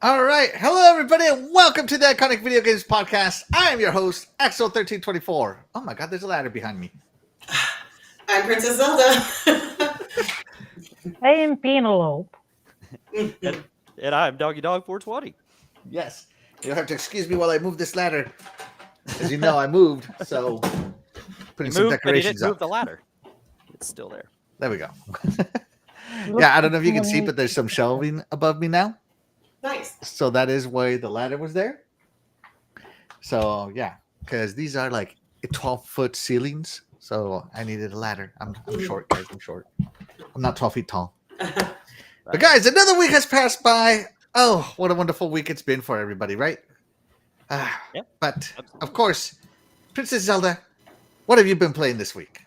All right. Hello, everybody, and welcome to the Iconic Video Games Podcast. I am your host, Axel1324. Oh my God, there's a ladder behind me. I'm Princess Zelda. I am Penelope. and I'm Doggy Dog 420. Yes. You'll have to excuse me while I move this ladder. As you know, I moved, so putting some decorations but you didn't move up. the ladder. It's still there. There we go. Yeah, I don't know if you can see, but there's some shelving above me now. Nice. So that is why the ladder was there. So yeah, because these are like 12-foot ceilings. So I needed a ladder. I'm short, guys. I'm short. I'm not 12 feet tall. But guys, another week has passed by. Oh, what a wonderful week it's been for everybody, right? Yep. But of course, Princess Zelda, what have you been playing this week?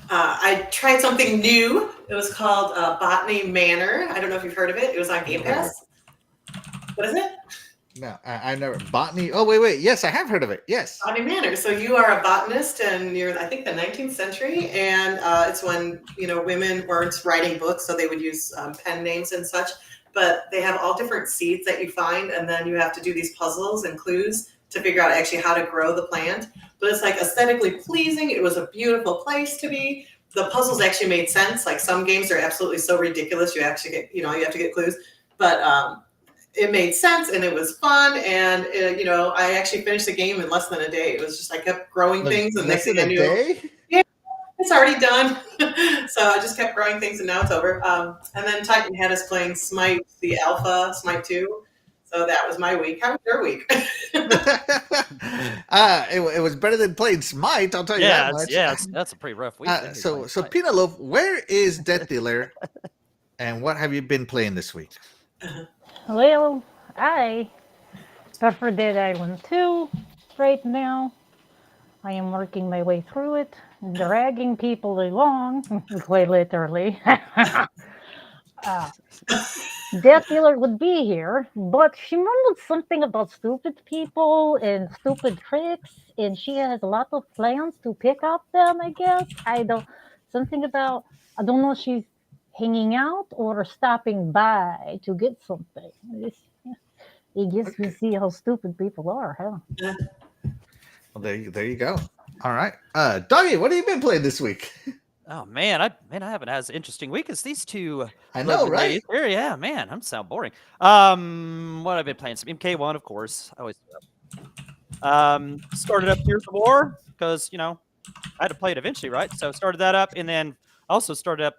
I tried something new. It was called Botany Manor. I don't know if you've heard of it. It was on Game Pass. What is it? No, I never. Botany. Oh, wait. Yes, I have heard of it. Yes. Botany Manor. So you are a botanist, and you're, I think, the 19th century, and it's when women weren't writing books, so they would use pen names and such. But they have all different seeds that you find, and then you have to do these puzzles and clues to figure out actually how to grow the plant. But it's like aesthetically pleasing. It was a beautiful place to be. The puzzles actually made sense. Like some games are absolutely so ridiculous, you actually get, you have to get clues. But it made sense and it was fun. And I actually finished the game in less than a day. It was just I kept growing things, and next thing I knew, yeah, it's already done. So I just kept growing things, and now it's over. And then Titan had us playing Smite, the Alpha, Smite 2. So that was my week. How was your week? It was better than playing Smite, I'll tell you that much. Yeah, that's a pretty rough week. So Penelope, where is Death Dealer, and what have you been playing this week? Well, I prefer Dead Island 2 right now. I am working my way through it, dragging people along, quite literally. Death Dealer would be here, but she mumbled something about stupid people and stupid tricks, and she has a lot of plans to pick up them, I guess. I don't know if she's hanging out or stopping by to get something. I guess we see how stupid people are, huh? Well, there you go. All right. Doggy, what have you been playing this week? Oh man, I haven't had as interesting week as these two. I know, right? Here, yeah, man, I'm sound boring. What I've been playing, some MK1, of course. I always do that. Started up Gears of War because I had to play it eventually, right? So started that up, and then also started up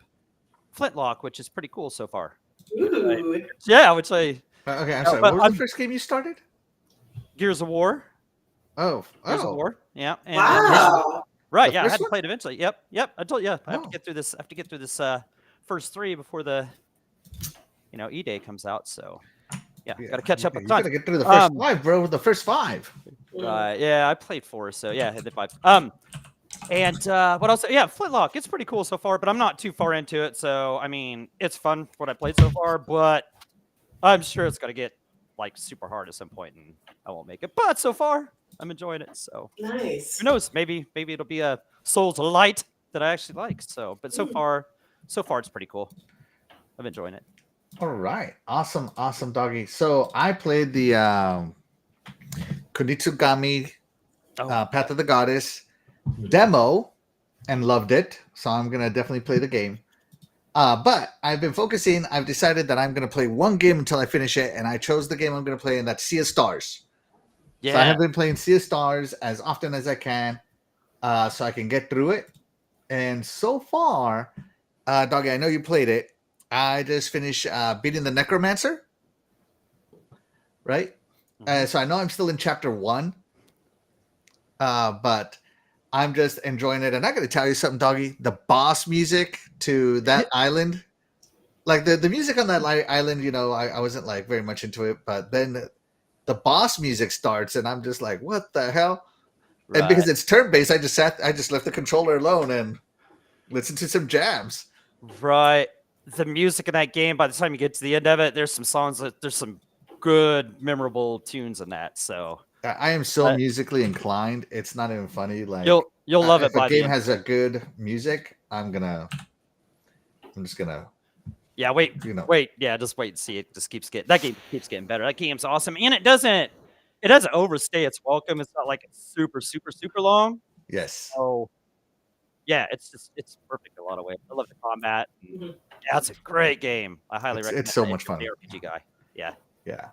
Flintlock, which is pretty cool so far. Ooh. Yeah, I would say. Okay, I'm sorry. What was the first game you started? Gears of War. Gears of War. Yeah. And, wow. Right, yeah, I had to play it eventually. Yep. I told you, I have to get through this. First three before the, E-Day comes out. So, yeah, got to catch up. You got to get through the first 5, bro. The first 5. Yeah, I played 4, so yeah, hit the 5. And what else? Yeah, Flintlock. It's pretty cool so far, but I'm not too far into it. So, I mean, it's fun what I played so far, but I'm sure it's gonna get like super hard at some point, and I won't make it. But so far, I'm enjoying it. So nice. Who knows? Maybe it'll be a Souls Light that I actually like. So, but so far it's pretty cool. I'm enjoying it. All right, awesome, doggy. So I played the Kunitsugami Path of the Goddess demo and loved it. So I'm gonna definitely play the game. But I've been focusing. I've decided that I'm gonna play one game until I finish it, and I chose the game I'm gonna play, and that's Sea of Stars. Yeah. So I have been playing Sea of Stars as often as I can, so I can get through it. And so far, Doggy, I know you played it. I just finished beating the Necromancer, right? Mm-hmm. So I know I'm still in chapter 1, but I'm just enjoying it. And I got to tell you something, Doggy. The boss music to that island, like the music on that island, I wasn't like very much into it, but then the boss music starts, and I'm just like, what the hell? Right. And because it's turn-based, I just left the controller alone and listened to some jams. Right. The music in that game, by the time you get to the end of it, there's some songs there's some good, memorable tunes in that. So I am so musically inclined. It's not even funny. Like you'll love it. If a game has a good music, I'm just gonna Yeah, wait, yeah, just wait and see. It just keeps getting keeps getting better. That game's awesome, and it doesn't overstay its welcome. It's not like it's super, super, super long. Yes. So yeah, it's perfect in a lot of ways. I love the combat. And, Mhm. yeah, it's a great game. I highly recommend. It's so it much if you're fun. an RPG guy. Yeah. Yeah.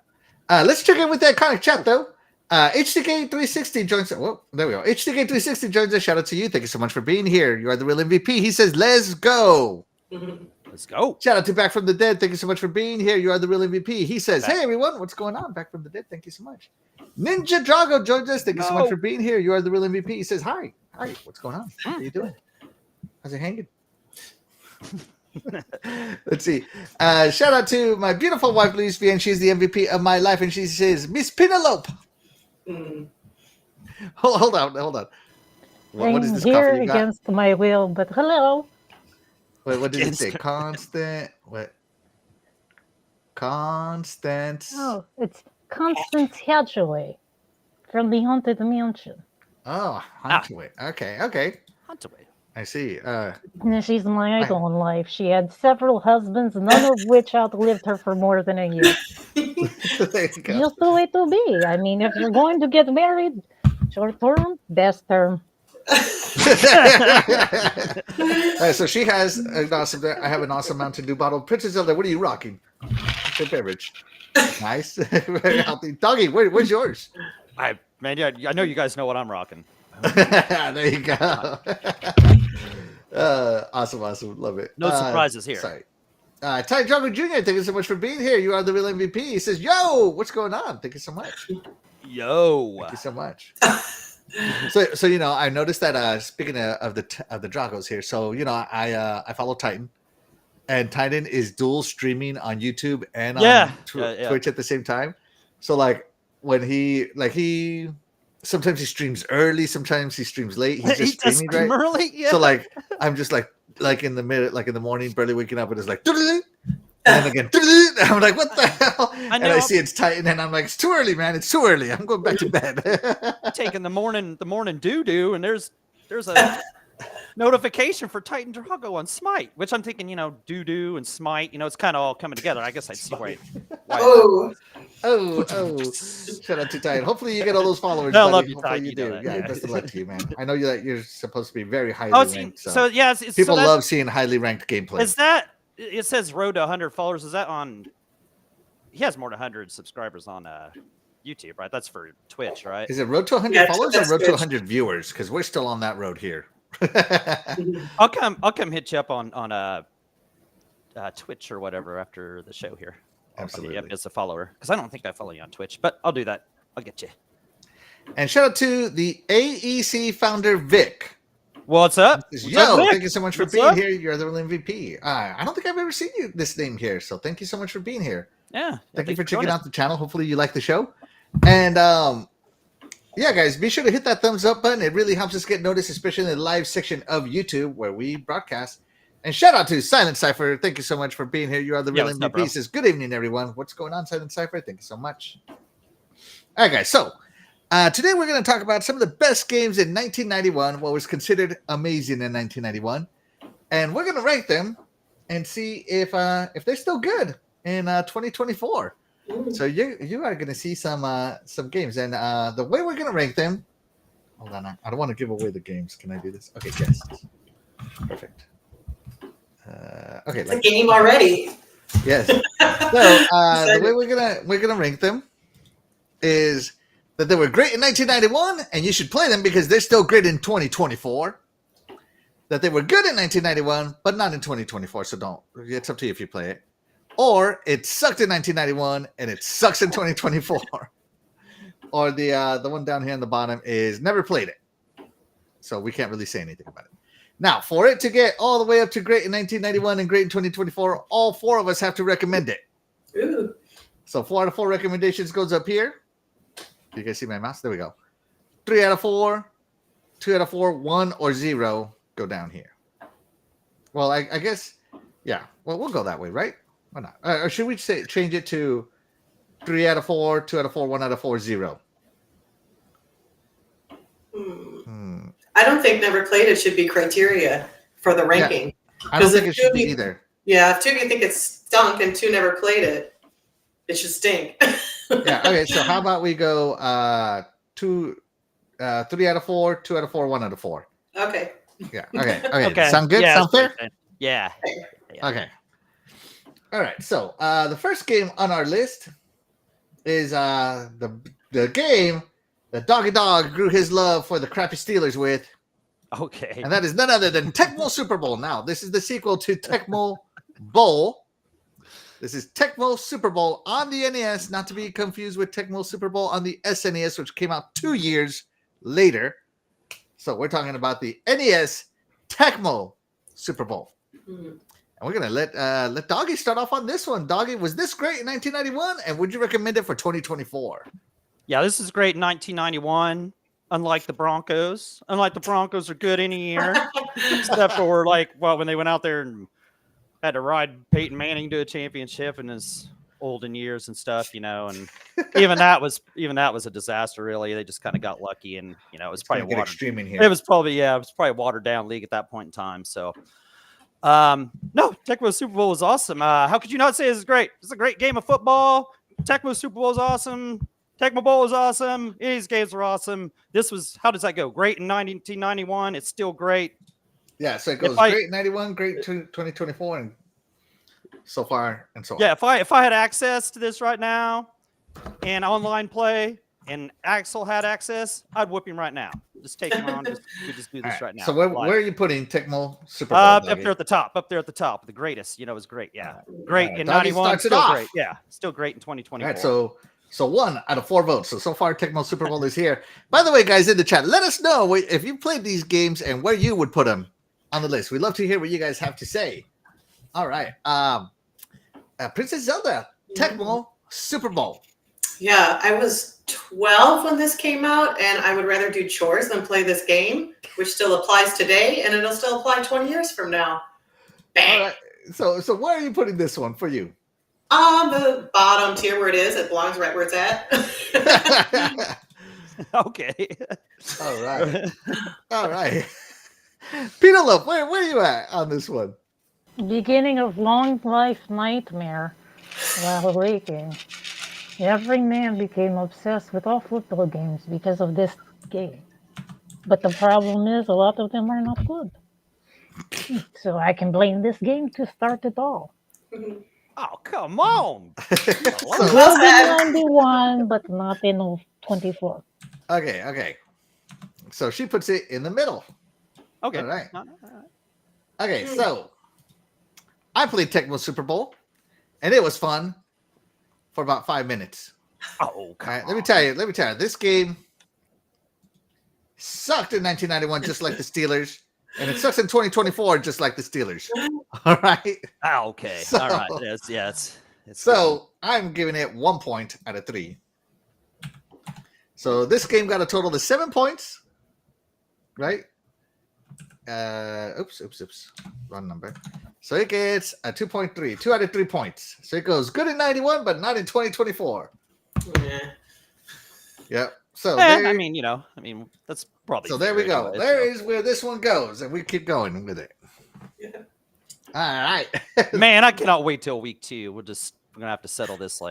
Let's check in with the iconic chat though. HTK360 joins. Well, there we go. HTK360 joins us. Shout out to you. Thank you so much for being here. You are the real MVP. He says, "Let's go." Mhm. Let's go. Shout out to Back from the Dead. Thank you so much for being here. You are the real MVP. He says, Back. "Hey everyone, what's going on? Back from the Dead. Thank you so much." Ninja Drago joins us. Thank you so much for being here. You are the real MVP. He says, "Hi, what's going on? How you doing? How's it hanging?" Let's see. Shout out to my beautiful wife, Luis V, and she's the MVP of my life. And she says, "Miss Penelope." Mhm. Hold on. What is I'm this here coffee you got? against my will, but hello. Wait, what did it say? Against- Constant. What? Constant. Oh, it's Constance Hedgehog from the Haunted Mansion. Oh, Huntaway. Okay. Hunt away. I see. And she's my idol in life. She had several husbands, none of which outlived her for more than a year. There you go. Just the way to be. I mean, if you're going to get married, short term, best term. So she has an awesome. I have an awesome Mountain Dew bottle. Princess Zelda, what are you rocking? Good beverage. Nice, very healthy. Doggy, where's yours? I know you guys know what I'm rocking. There you go. Awesome, love it. No surprises here. Sorry. Ty Jogger Jr., thank you so much for being here. You are the real MVP. He says, "Yo, what's going on?" Thank you so much. Yo. Thank you so much. So I noticed that speaking of the Dragos here, so I follow Titan, and Titan is dual streaming on YouTube and on Twitch at the same time. So like when he sometimes he streams early, sometimes he streams late. He's just streaming right early. Yeah. So like I'm just like in the in the morning, barely waking up, and it's like. And then again, I'm like, what the hell? And I see it's Titan, and I'm like, it's too early, man. It's too early. I'm going back to bed. Taking the morning doo-doo, and there's a notification for Titan Drago on Smite, which I'm thinking, doo-doo and Smite, it's kind of all coming together. I guess I'd see why. Oh. Shout out to Titan. Hopefully you get all those followers. I buddy. love you, Hopefully Titan. you do. That. Yeah, best of luck to you, man. I know that you're supposed to be very highly ranked. So yeah, people love seeing highly ranked gameplay. Is that? It says road to 100 followers. Is that on? He has more than 100 subscribers on YouTube, right? That's for Twitch, right? Is it road to 100 followers or road to 100 viewers? Because we're still on that road here. I'll come hit you up on Twitch or whatever after the show here. Absolutely. Yep, as a follower, because I don't think I follow you on Twitch, but I'll do that. I'll get you. And shout out to the AEC founder Vic. What's up? Thank you so much for being here. You're the real MVP. I don't think I've ever seen this name here, so thank you so much for being here. Yeah. Thank you for checking out the channel. Hopefully you like the show. And yeah, guys, be sure to hit that thumbs up button. It really helps us get noticed, especially in the live section of YouTube where we broadcast. And shout out to Silent Cypher. Thank you so much for being here. You are the real MVP. He says, good evening, everyone. What's going on, Silent Cypher? Thank you so much. All right, guys. So today we're going to talk about some of the best games in 1991, what was considered amazing in 1991. And we're going to rank them and see if they're still good in 2024. So you are going to see some games. And the way we're going to rank them, hold on. I don't want to give away the games. Can I do this? Okay, yes. Perfect. Okay, it's a game already. Yes. So the way we're gonna rank them is that they were great in 1991, and you should play them because they're still great in 2024. That they were good in 1991, but not in 2024. So don't. It's up to you if you play it. Or it sucked in 1991 and it sucks in 2024. Or the one down here on the bottom is never played it. So we can't really say anything about it. Now, for it to get all the way up to great in 1991 and great in 2024, all four of us have to recommend it. Ooh. So 4 out of 4 recommendations goes up here. You guys see my mouse? There we go. 3 out of 4, 2 out of 4, 1 or 0 go down here. Well, I guess, yeah. Well, we'll go that way, right? Why not? Or should we change it to 3 out of 4, 2 out of 4, 1 out of 4, 0? I don't think never played it should be criteria for the ranking. Yeah, I don't think it should be either. Yeah, if two of you think it stunk and two never played it, it should stink. Yeah. Okay. So how about we go 3 out of 4, 2 out of 4, 1 out of 4. Okay. Yeah. Okay. Okay. Okay. Sound good? Yeah, Sound that's fair? great. Yeah. Yeah. Okay. All right. So the first game on our list is the game that Doggy Dog grew his love for the crappy Steelers with, Okay. and that is none other than Tecmo Super Bowl. Now, this is the sequel to Tecmo Bowl. This is Tecmo Super Bowl on the NES, not to be confused with Tecmo Super Bowl on the SNES, which came out 2 years later. So we're talking about the NES Tecmo Super Bowl. Mhm. And we're gonna let Doggy start off on this one. Doggy, was this great in 1991? And would you recommend it for 2024? Yeah, this is great in 1991. Unlike the Broncos. Unlike the Broncos are good any year. Except for when they went out there and had to ride Peyton Manning to a championship in his olden years and stuff, and even that was a disaster, really. They just kind of got lucky, and it was probably Get watered. extreme in here. It was probably a watered down league at that point in time. So no, Tecmo Super Bowl was awesome. How could you not say this is great? It's a great game of football. Tecmo Super Bowl is awesome. Tecmo Bowl is awesome. These games were awesome. This was, how does that go? Great in 1991. It's still great. Yeah, so it goes great in 91, great to 2024, and so far and so on. Yeah, if I had access to this right now and online play and Axel had access, I'd whip him right now. Just take him on. We just do this right now. So where are you putting Tecmo Super Bowl? Up there at the top. The greatest. It was great. Yeah. Great in 91. Still great. Yeah. Still great in 2024. All right, so 1 out of 4 votes. So far, Tecmo Super Bowl is here. By the way, guys, in the chat, let us know if you played these games and where you would put them on the list. We'd love to hear what you guys have to say. All right. Princess Zelda, Tecmo Super Bowl. Yeah, I was 12 when this came out, and I would rather do chores than play this game, which still applies today, and it'll still apply 20 years from now. Bang! All right. So where are you putting this one for you? On the bottom tier where it is. It belongs right where it's at. Okay. All right. Penelope, where are you at on this one? Beginning of long life nightmare while waking. Every man became obsessed with all football games because of this game. But the problem is a lot of them are not good. So I can blame this game to start it all. Oh, come on. Will be 91, but not in 24. Okay. So she puts it in the middle. Okay. All right. Okay, so I played Tecmo Super Bowl, and it was fun for about 5 minutes. Oh, all right. Let me tell you, this game sucked in 1991, just like the Steelers, and it sucks in 2024, just like the Steelers. All right. Oh, okay. So, all right. It's so I'm giving it 1 point out of 3. So this game got a total of 7 points, right? Oops. Wrong number. So it gets a 2.3, 2 out of 3 points. So it goes good in 91, but not in 2024. Yeah. Yep. So that's probably. So there we go. There is where this one goes, and we keep going with it. Yeah. All right. Man, I cannot wait till week 2. We're gonna have to settle this.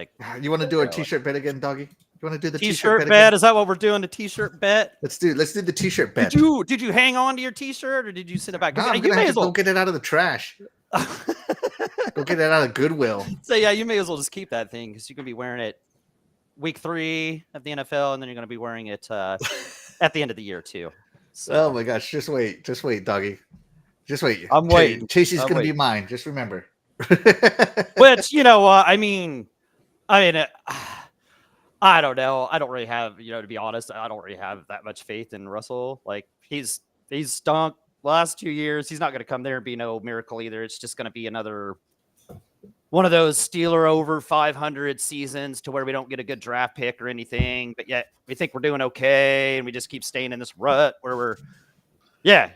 You want to do a t-shirt bet again, Doggy? You want to do the t-shirt bet? again? Is that what we're doing? The t-shirt bet? Let's do the t-shirt bet. Did you hang on to your t-shirt or did you send it back? No, I'm gonna have to go get it out of the trash. Go get it out of Goodwill. So yeah, you may as well just keep that thing because you can be wearing it week 3 of the NFL, and then you're going to be wearing it at the end of the year too. So. Oh my gosh! Just wait, Doggy. Just wait. I'm waiting. Chasey's going to be mine. Just remember. Which I don't know. I don't really have, to be honest, I don't really have that much faith in Russell. He's stunk last 2 years. He's not going to come there and be no miracle either. It's just going to be another one of those Steeler over 500 seasons to where we don't get a good draft pick or anything, but yet we think we're doing okay, and we just keep staying in this rut where we're, Yep.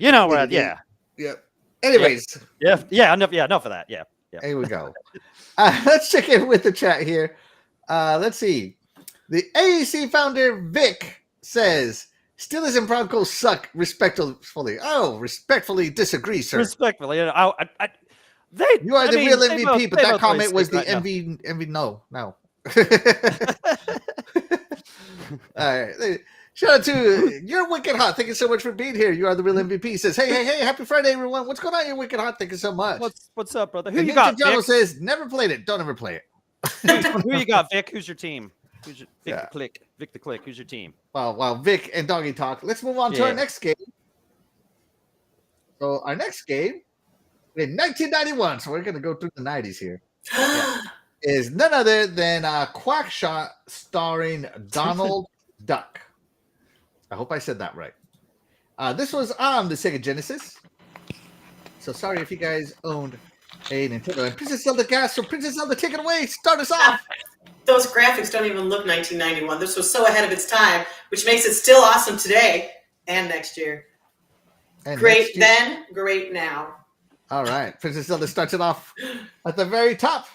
Anyways. Enough of that. Yeah. Here we go. Let's check in with the chat here. Let's see. The AEC founder Vic says Steelers and Broncos suck. Respectfully. Oh, respectfully disagree, sir. Respectfully, You are the real MVP, but that comment was the right now. MV. No. All right. Shout out to You're Wicked Hot. Thank you so much for being here. You are the real MVP. He says, hey, happy Friday, everyone. What's going on? You're Wicked Hot. Thank you so much. What's up, brother? Who And you Ninja got, Jello Vic? says, never played it. Don't ever play it. Who you got, Vic? Who's your team? Who's your Vic Yeah. the Click? Vic the Click. Who's your team? Wow, Vic and Doggy talk. Let's move on to our next game. So our next game in 1991. So we're going to go through the 90s here. Is none other than Quackshot starring Donald Duck. I hope I said that right. This was on the Sega Genesis. So sorry if you guys owned a Nintendo. And Princess Zelda gas, so Princess Zelda, take it away. Start us off. Those graphics don't even look 1991. This was so ahead of its time, which makes it still awesome today and next year. And great next year. then, great now. All right. Princess Zelda starts it off at the very top.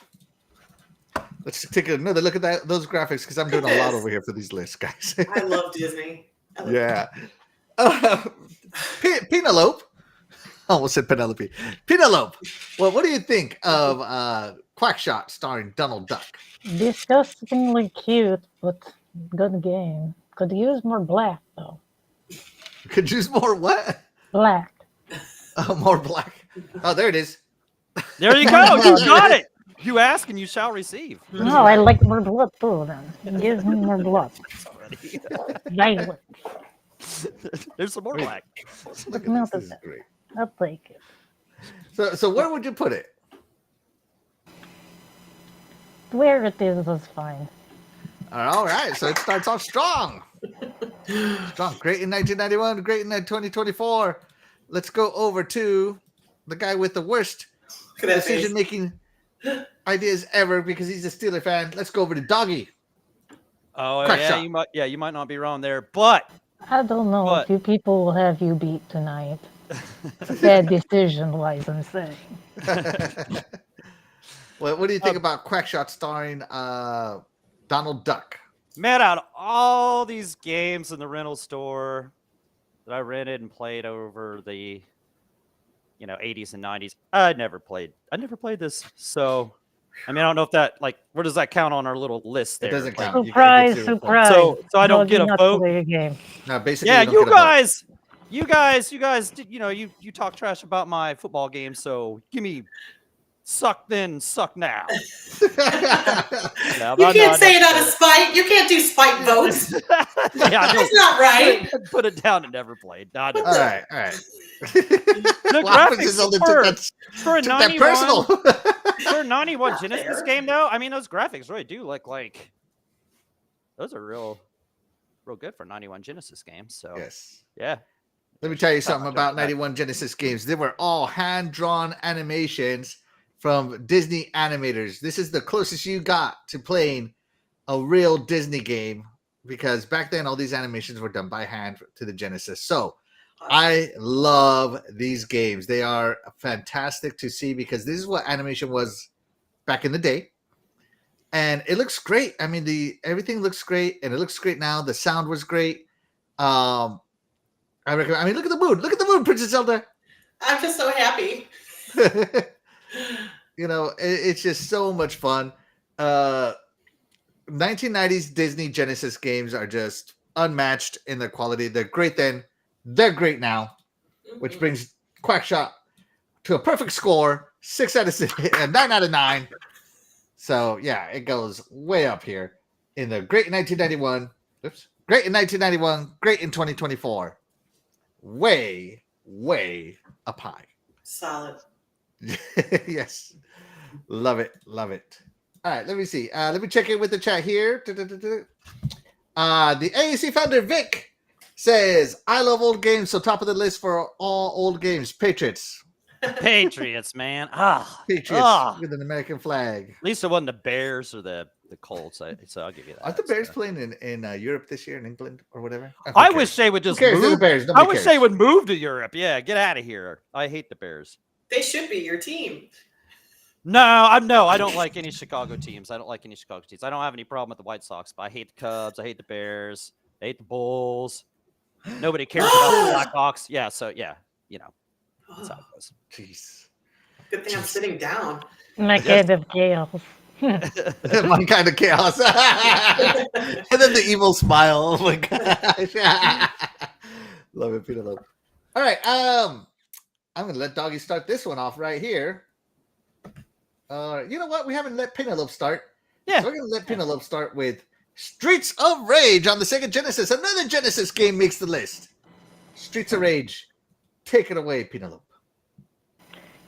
Let's take another look at those graphics because I'm doing a lot over here for these lists, guys. I love Disney. Yeah. Penelope. I almost said Penelope. Penelope. Well, what do you think of Quackshot starring Donald Duck? Disgustingly cute, but good game. Could use more black, though. Could use more what? Black. More black. Oh, there it is. There you go. You got it. You ask and you shall receive. No, I like more blood, too, then. It gives me more blood. Violent. There's some more black. Look No, at this. This is great. I'll take it. So where would you put it? Where it is fine. All right. So it starts off strong. Strong. Great in 1991. Great in 2024. Let's go over to the guy with the worst decision-making ideas ever because he's a Steeler fan. Let's go over to Doggy. Oh, Quackshot. you might not be wrong there, but I don't know if you people will have you beat tonight. Bad decision-wise, I'm saying. Well, what do you think about Quackshot starring Donald Duck? man, out of all these games in the rental store that I rented and played over the 80s and 90s, I never played this. So I mean, I don't know if that where does that count on our little list there? It doesn't count. Surprise. So I don't get a vote. Game. No, basically. Yeah, you guys, you talk trash about my football game, so give me suck then, suck now. You can't say it out of spite. You can't do spite votes. That's not right. Put it down and never played. All right. The graphics for a 91 for a 91 Genesis game, though. I mean, those graphics really do look like those are real good for 91 Genesis games. So yes, yeah. Let me tell you something about 91 Genesis games. They were all hand-drawn animations from Disney animators. This is the closest you got to playing a real Disney game because back then all these animations were done by hand to the Genesis. So I love these games. They are fantastic to see because this is what animation was back in the day. And it looks great. I mean, everything looks great, and it looks great now. The sound was great. I recommend. I mean, look at the mood. Look at the mood, Princess Zelda. I'm just so happy. It's just so much fun. 1990s Disney Genesis games are just unmatched in their quality. They're great then. They're great now, which brings Quackshot to a perfect score, 6 out of 6, 9 out of 9. So yeah, it goes way up here in the great in 1991. Oops, great in 1991, great in 2024. Way up high. Solid. Yes, love it. All right, let me see. Let me check in with the chat here. The AAC founder Vic says, "I love old games, so top of the list for all old games, Patriots." Patriots, man. Patriots with an American flag. At least it wasn't the Bears or the Colts. So I'll give you that. Aren't the Bears playing in Europe this year, in England or whatever? I wish they would just move. The Bears. I wish they would move to Europe. Yeah, get out of here. I hate the Bears. They should be your team. No, I don't like any Chicago teams. I don't have any problem with the White Sox, but I hate the Cubs. I hate the Bears. I hate the Bulls. Nobody cares about the Blackhawks. Yeah, so yeah, that's how it goes. Jeez. Good thing I'm sitting down. My kind of chaos. My kind of chaos. And then the evil smile. Oh my gosh. Love it, Peter. Love. All right. I'm gonna let Doggy start this one off right here. You know what? We haven't let Penelope start. Yeah. So we're gonna let Penelope start with Streets of Rage on the Sega Genesis. Another Genesis game makes the list. Streets of Rage. Take it away, Penelope.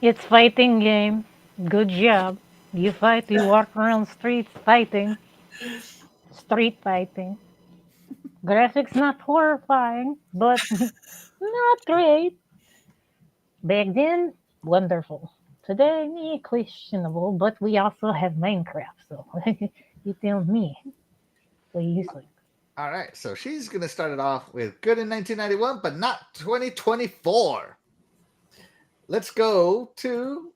It's fighting game. Good job. You fight, you walk around streets fighting. Street fighting. Graphics not horrifying, but not great. Back then, wonderful. Today, questionable, but we also have Minecraft, so you tell me. What do you think? All right, so she's going to start it off with good in 1991, but not 2024. Let's go to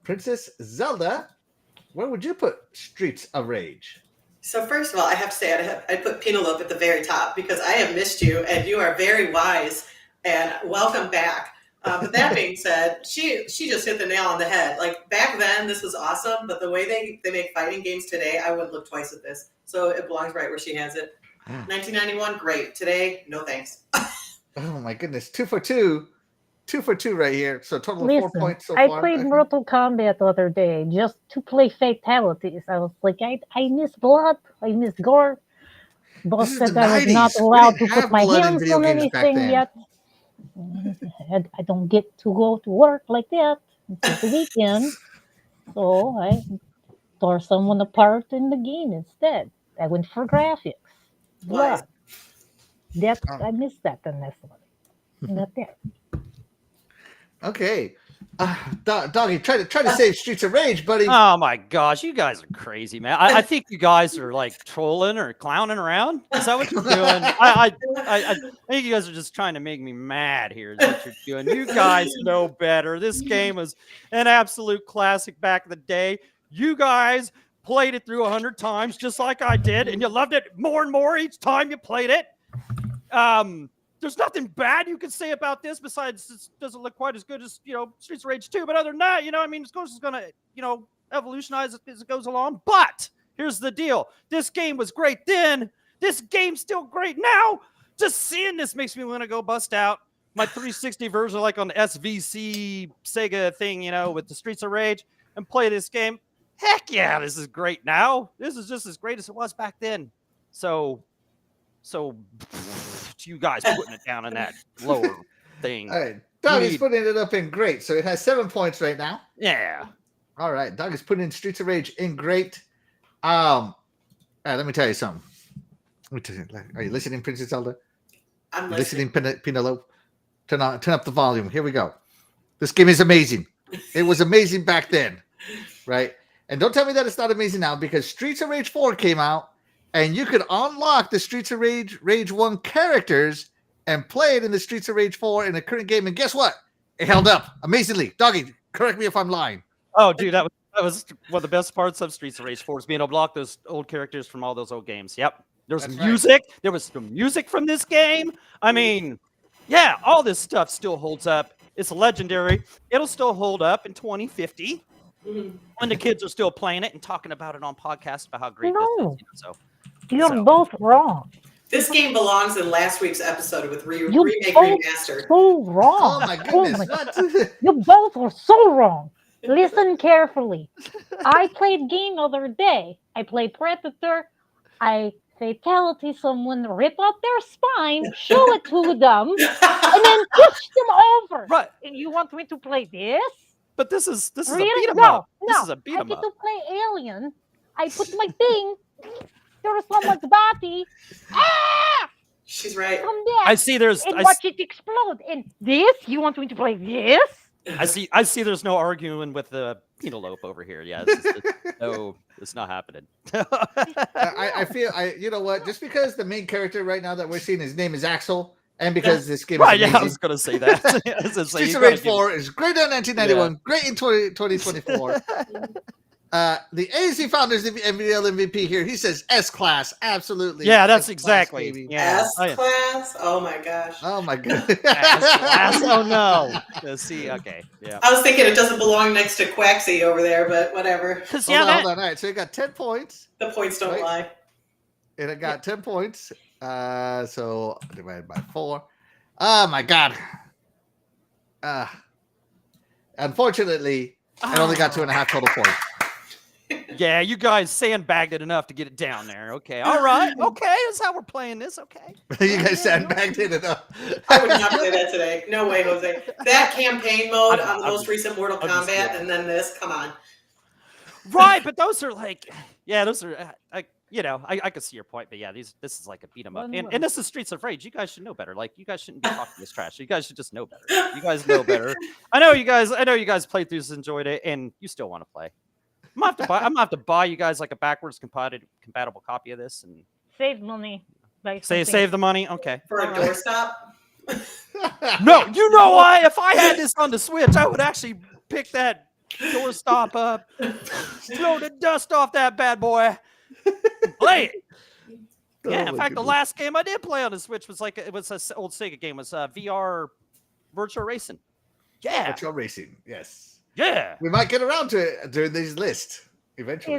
Princess Zelda. Where would you put Streets of Rage? So first of all, I have to say I put Penelope at the very top because I have missed you, and you are very wise, and welcome back. But that being said, she just hit the nail on the head. Like back then, this was awesome, but the way they make fighting games today, I wouldn't look twice at this. So it belongs right where she has it. 1991, great. Today, no thanks. Oh my goodness, 2 for 2. 2 for 2 right here. So total of Listen, 4 points so I far. played Mortal Kombat the other day just to play fatalities. I was like, I miss blood, I miss gore. Boss This is said the I was 90s. not We allowed to didn't put have my blood in hands video on games back anything then. yet. I don't get to go to work like that until the weekend. So I tore someone apart in the game instead. I went for graphics. Wise. Blood. I missed that in this one. Not there. Okay. Doggy, try to save Streets of Rage, buddy. Oh my gosh, you guys are crazy, man. I think you guys are like trolling or clowning around. Is that what you're doing? I think you guys are just trying to make me mad here, is what you're doing. You guys know better. This game was an absolute classic back in the day. You guys played it through 100 times, just like I did, and you loved it more and more each time you played it. There's nothing bad you can say about this besides it doesn't look quite as good as, Streets of Rage 2. But other than that, I mean, it's going to, evolutionize as it goes along. But here's the deal. This game was great then. This game's still great now. Just seeing this makes me want to go bust out my 360 version, like on the SVC Sega thing, with the Streets of Rage and play this game. Heck yeah, this is great now. This is just as great as it was back then. So you guys putting it down in that lower thing. All right. Doggy's putting it up in great. So it has 7 points right now. Yeah. All right. Doggy's putting in Streets of Rage in great. All right, let me tell you something. Are you listening, Princess Zelda? I'm listening. Penelope? Turn up the volume. Here we go. This game is amazing. It was amazing back then, right? And don't tell me that it's not amazing now, because Streets of Rage 4 came out, and you could unlock the Streets of Rage 1 characters and play it in the Streets of Rage 4 in the current game. And guess what? It held up amazingly. Doggy, correct me if I'm lying. Oh, dude, that was one of the best parts of Streets of Rage 4 is being able to unlock those old characters from all those old games. Yep. There's music. Right. There was some music from this game. I mean, yeah, all this stuff still holds up. It's legendary. It'll still hold up in 2050 when the kids are still playing it and talking about it on podcasts about how great this is. You're both wrong. This game belongs in last week's episode with Remake Remastered. So wrong. Oh my goodness. You both are so wrong. Listen carefully. I played game the other day. I played Predator. I fatality someone, rip out their spine, show it to them, and then push them over. Right. And you want me to play this? But this is really? A beat 'em up. No. This is a beat 'em up. I get to play Alien. I put my thing through someone's body. Ah! She's right. I see there's and watch it explode. And this? You want me to play this? I see there's no arguing with the Penelope over here. Yeah, no, it's not happening. I feel you know what? Just because the main character right now that we're seeing, his name is Axel, and because this game is amazing, I was gonna say that. Streets of Rage 4 is great in 1991, great in 2024. The AZ Founders MVL MVP here. He says S-Class. Absolutely. Yeah, that's S-Class, exactly. baby. Yeah. S-Class? Oh my gosh. Oh my god. S-Class. Oh no. See, okay. Yeah. I was thinking it doesn't belong next to Quaxy over there, but whatever. Because Hold on. All right, so you got 10 points. The points don't Right. lie. And it got 10 points. So divided by 4. Oh my god. Unfortunately, I only got 2.5 total points. Yeah, you guys sandbagged it enough to get it down there. Okay. All right. Okay. That's how we're playing this. Okay. You guys sandbagged it enough. I would not play that today. No way, Jose. That campaign mode on the I'm most recent Mortal I'm just Kombat, kidding. and then this. Come on. Right, but those are like, yeah, those are, I could see your point, but yeah, this is like a beat 'em up, and this is Streets of Rage. You guys should know better. Like, you guys shouldn't be talking this trash. You guys should just know better. You guys know better. I know you guys played through this, enjoyed it, and you still want to play. I'm gonna have to buy you guys like a backwards compatible copy of this and Save money. save the money. Okay. For a doorstop. No, you know what? If I had this on the Switch, I would actually pick that doorstop up, throw the dust off that bad boy, and play it. Yeah, in fact, the last game I did play on the Switch was an old Sega game. It was VR Virtual Racing. Yeah. Virtual Racing, yes. Yeah. We might get around to it during this list eventually.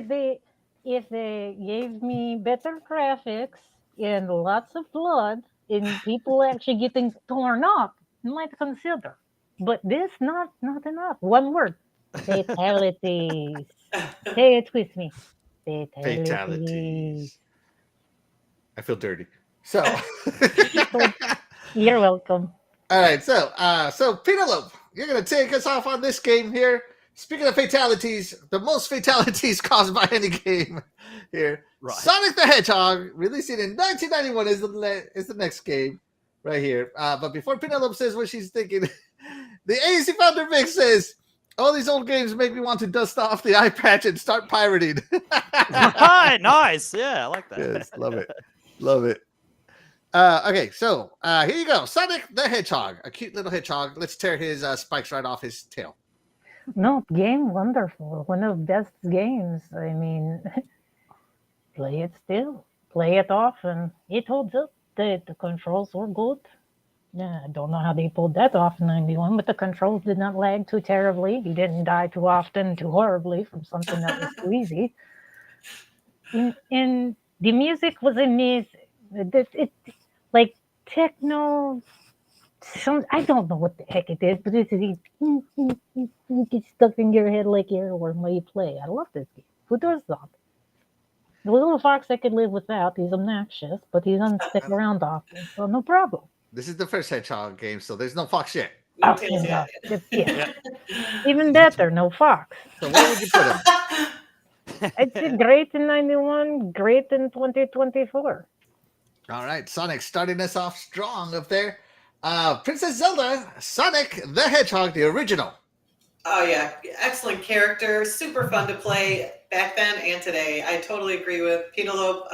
If they gave me better graphics and lots of blood and people actually getting torn up, I might consider. But this not enough. One word. Fatalities. Say it with me. Fatalities. I feel dirty. So You're welcome. all right, so Penelope, you're gonna take us off on this game here. Speaking of fatalities, the most fatalities caused by any game here. Right. Sonic the Hedgehog, releasing in 1991, is the next game right here. But before Penelope says what she's thinking, the AZ Founder Vic says, all these old games make me want to dust off the eye patch and start pirating. Nice. Yeah, I like that. Yes, love it. Love it. Okay, so here you go. Sonic the Hedgehog, a cute little hedgehog. Let's tear his spikes right off his tail. No, game wonderful. One of the best games. I mean, play it still. Play it often. It holds up. The controls were good. Yeah, I don't know how they pulled that off in 91, but the controls did not lag too terribly. You didn't die too often, too horribly from something that was too easy. And the music was amazing. It like techno. I don't know what the heck it is, but it gets stuck in your head like earworm while you play. I love this game. Who does that? The little fox I could live without. He's obnoxious, but he doesn't stick around often, so no problem. This is the first Hedgehog game, so there's no fox yet. No tails yet. Yeah. Even better, no fox. So where would you put him? I'd say great in 91, great in 2024. All right, Sonic starting us off strong up there. Princess Zelda, Sonic the Hedgehog, the original. Oh yeah, excellent character, super fun to play back then and today. I totally agree with Penelope.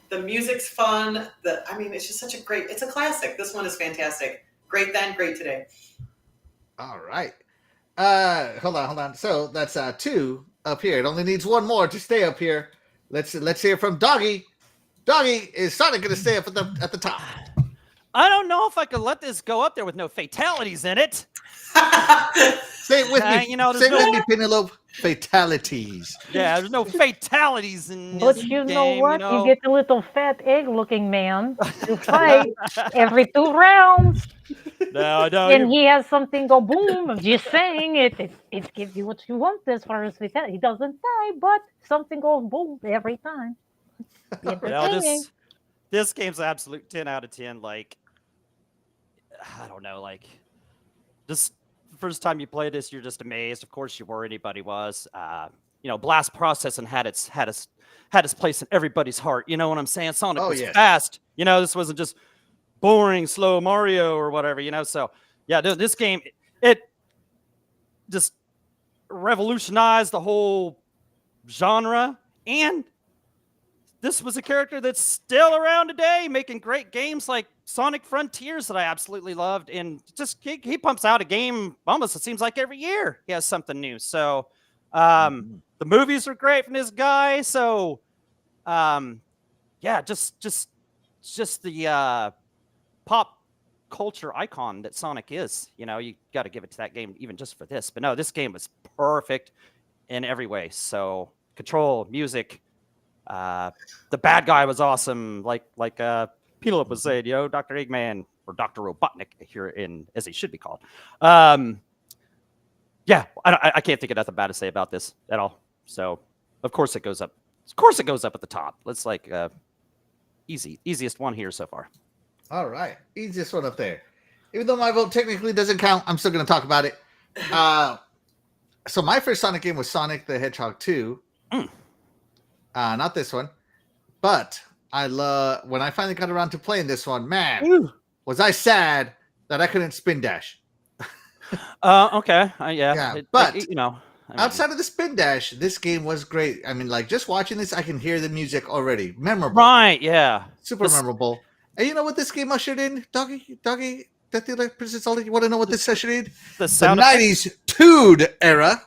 The music's fun. It's just such it's a classic. This one is fantastic. Great then, great today. All right. Hold on. So that's 2 up here. It only needs 1 more to stay up here. Let's hear from Doggy. Doggy, is Sonic going to stay up at the top? I don't know if I could let this go up there with no fatalities in it. Say it with me. Say it with me, Penelope. Fatalities. Yeah, there's no fatalities in this But you game, know what? You get a little fat egg-looking man to fight every 2 rounds. No. And he has something go boom. I'm just saying it gives you what you want as far as fatality. He doesn't die, but something goes boom every time. This game's an absolute 10 out of 10. Like, I don't know, like, just the first time you play this, you're just amazed. Of course you were, anybody was. Blast processing had its place in everybody's heart. You know what I'm saying? Sonic was fast. This wasn't just boring, slow Mario or whatever, So, yeah, this game, it just revolutionized the whole genre. And this was a character that's still around today, making great games like Sonic Frontiers that I absolutely loved. And just he pumps out a game almost, it seems like every year he has something new. So, The movies are great from this guy. So, yeah, just the pop culture icon that Sonic is. You know, you got to give it to that game even just for this. But no, this game was perfect in every way. So control, music, the bad guy was awesome. Like Penelope was saying, Dr. Eggman or Dr. Robotnik here as he should be called. Yeah, I can't think of nothing bad to say about this at all. So of course it goes up. Of course it goes up at the top. Let's easiest one here so far. All right, easiest one up there. Even though my vote technically doesn't count, I'm still going to talk about it. So my first Sonic game was Sonic the Hedgehog 2. Not this one, but when I finally got around to playing this one, man, was I sad that I couldn't spin dash. Okay, yeah. But outside of the spin dash, this game was great. I mean, like just watching this, I can hear the music already. Memorable, right? Yeah, super memorable. And you know what this game ushered in, Doggy, that the Princess Ollie. You want to know what this ushered in? The '90s Tood era.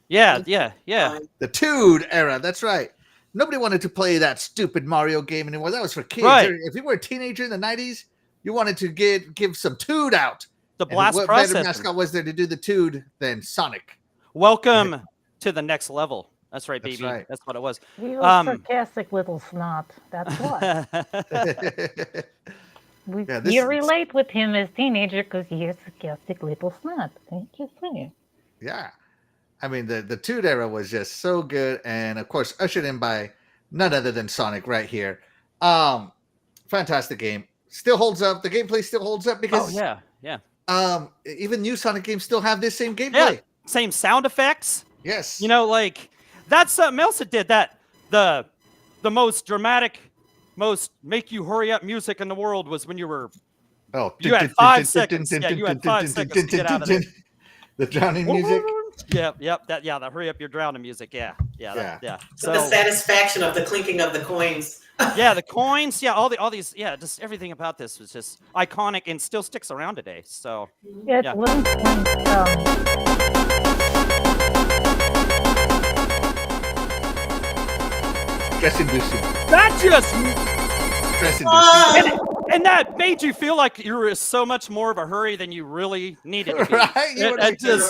Yeah. The Tood era. That's right. Nobody wanted to play that stupid Mario game anymore. That was for kids. Right. If you were a teenager in the '90s, you wanted to give some Tood out. The blast processor. What better mascot was there to do the Tood than Sonic? Welcome to the next level. That's right, baby. That's right. That's what it was. He was sarcastic little snot. That's why. You relate with him as teenager because he is sarcastic little snot. Thank you, saying. Yeah. I mean, the Tood era was just so good. And, of course, ushered in by none other than Sonic right here. Fantastic game. Still holds up. The gameplay still holds up because... Oh, yeah. Even new Sonic games still have this same gameplay. Yeah, same sound effects. Yes. That's something else that did that. The most dramatic, most make you hurry up music in the world was when you had 5 seconds. Yeah, you had 5 seconds to get out of there. The drowning music. Yep. The hurry up, you're drowning music. Yeah. So the satisfaction of the clinking of the coins. Yeah, the coins. Yeah, all these. Yeah, just everything about this was just iconic and still sticks around today. So it's one point. That just and that made you feel like you were in so much more of a hurry than you really needed to be. Right?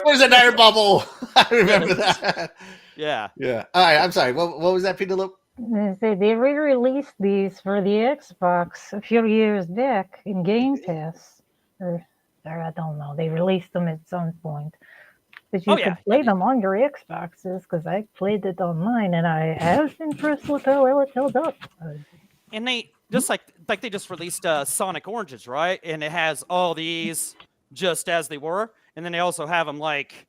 Where's an air bubble? I remember that. Yeah. All right, I'm sorry. What was that, Penelope? They re-released these for the Xbox a few years back in Game Pass. Or I don't know. They released them at some point. But you could play them on your Xboxes because I played it on mine and I was impressed with how well it held up. And they just like they just released Sonic Oranges, right? And it has all these just as they were. And then they also have them like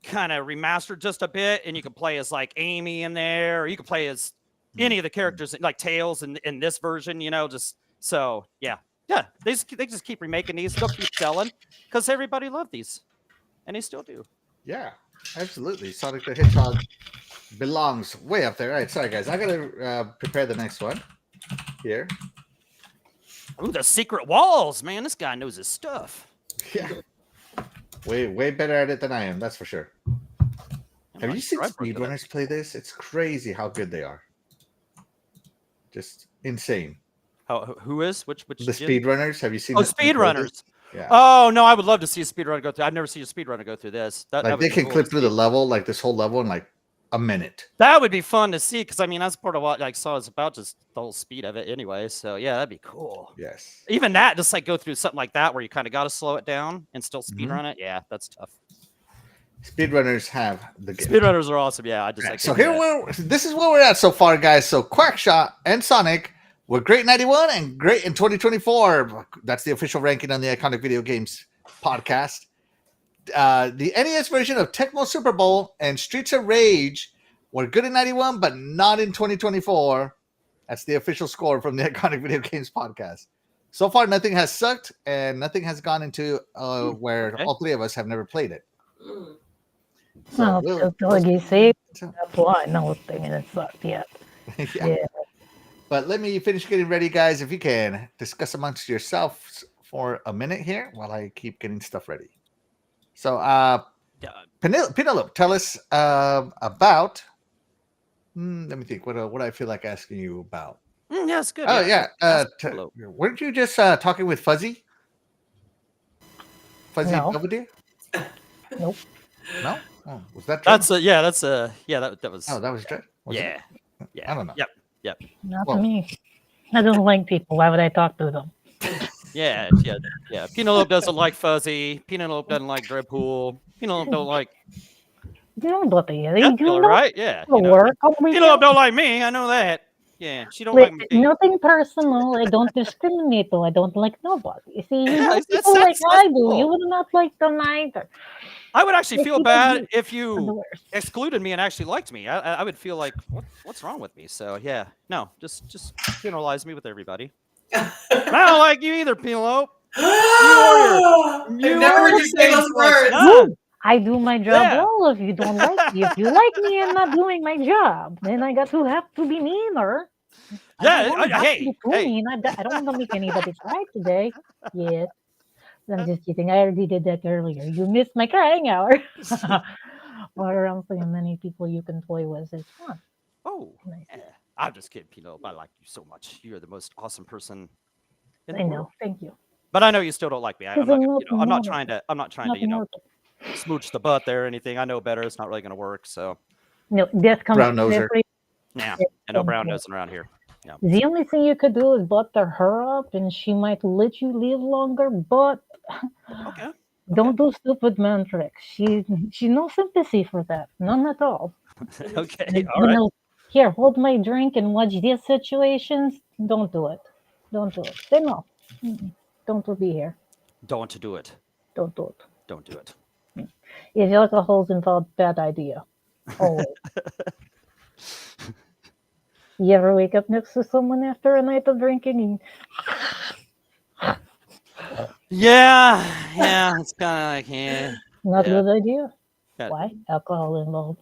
kind of remastered just a bit, and you can play as like Amy in there, or you can play as any of the characters like Tails in this version, just so they just keep remaking these. They'll keep selling because everybody loved these, and they still do. Yeah, absolutely. Sonic the Hedgehog belongs way up there. All right, sorry guys, I gotta prepare the next one here. Ooh, the secret walls, man! This guy knows his stuff. Yeah. Way better at it than I am, that's for sure. Have you seen speedrunners play this? It's crazy how good they are. Just insane. Who is? Which the speedrunners? Have you seen? Oh, speedrunners. Yeah. Oh no, I would love to see a speedrunner go through. I've never seen a speedrunner go through this. That they can clip through the level, like this whole level, in like a minute. That would be fun to see because I mean that's part of what I saw is about just the whole speed of it anyway. So yeah, that'd be cool. Yes. Even that, just like go through something like that where you kind of got to slow it down and still speed run it. Yeah, that's tough. Speedrunners have the gift. Speedrunners are awesome. Yeah, I just like. So this is where we're at so far, guys. So Quackshot and Sonic were great in '91 and great in 2024. That's the official ranking on the Iconic Video Games podcast. The NES version of Tecmo Super Bowl and Streets of Rage were good in '91, but not in 2024. That's the official score from the Iconic Video Games podcast. So far, nothing has sucked, and nothing has gone into where all three of us have never played it. So like you say, apply nothing, and it sucked yet. Yeah. But let me finish getting ready, guys. If you can, discuss amongst yourselves for a minute here while I keep getting stuff ready. So, Penelope, tell us about Let me think. What I feel like asking you about? Yeah, it's good. Oh yeah. Hello. Weren't you just talking with Fuzzy? Fuzzy No. Belvedere? Nope. No. Oh, was that Dread? That was. Oh, that was Dread. Was yeah. it? Yeah. I don't know. Yep. Not Well- me. I don't like people. Why would I talk to them? Yeah. Penelope doesn't like Fuzzy. Penelope doesn't like Dreadpool. Penelope don't like Nobody. They do Deathkiller, not right? Yeah. work on Penelope weekends. don't like me. I know that. Yeah. She don't like me. Nothing personal. I don't discriminate though. I don't like nobody. You see, you Yeah, know that's- people like that's I do. cool. You would not like them either. I would actually They feel see bad them if are the you worst. excluded me and actually liked me. I would feel like what's wrong with me? So yeah, no, just penalize me with everybody. I don't like you either, Penelope. I've You never are heard you say those words. none. I do my job Yeah. well. If you don't like me, if you like me, I'm not doing my job. Then I got to have to be meaner. Yeah, I don't have to be too hey. mean. I don't want to make anybody cry today. Yes. I'm just kidding. I already did that earlier. You missed my crying hour. Or around so many people you can toy with is fun. Oh, Nice. yeah. I'm just kidding, Penelope. I like you so much. You're the most awesome person in the I world. know. Thank you. But I know you still don't like me. I'm Because not trying to not mortal. smooch the butt there or anything. I know better. It's not really going to work. So No, death comes Brown noser. every. yeah, Death I know comes brown every- nosing around here. The only thing you could do is butter her up, and she might let you live longer. But Okay. don't do stupid man tricks. She no sympathy for that. None at all. Okay. Like, All right. no, here, hold my drink and watch these situations. Don't do it. Don't do it. Say no. Don't be here. Don't do it. Don't do it. Don't do it. If alcohol's involved, bad idea. Always. You ever wake up next to someone after a night of drinking? Yeah. It's kind of like Not a Yeah. good idea. Yeah. Why? Alcohol involved.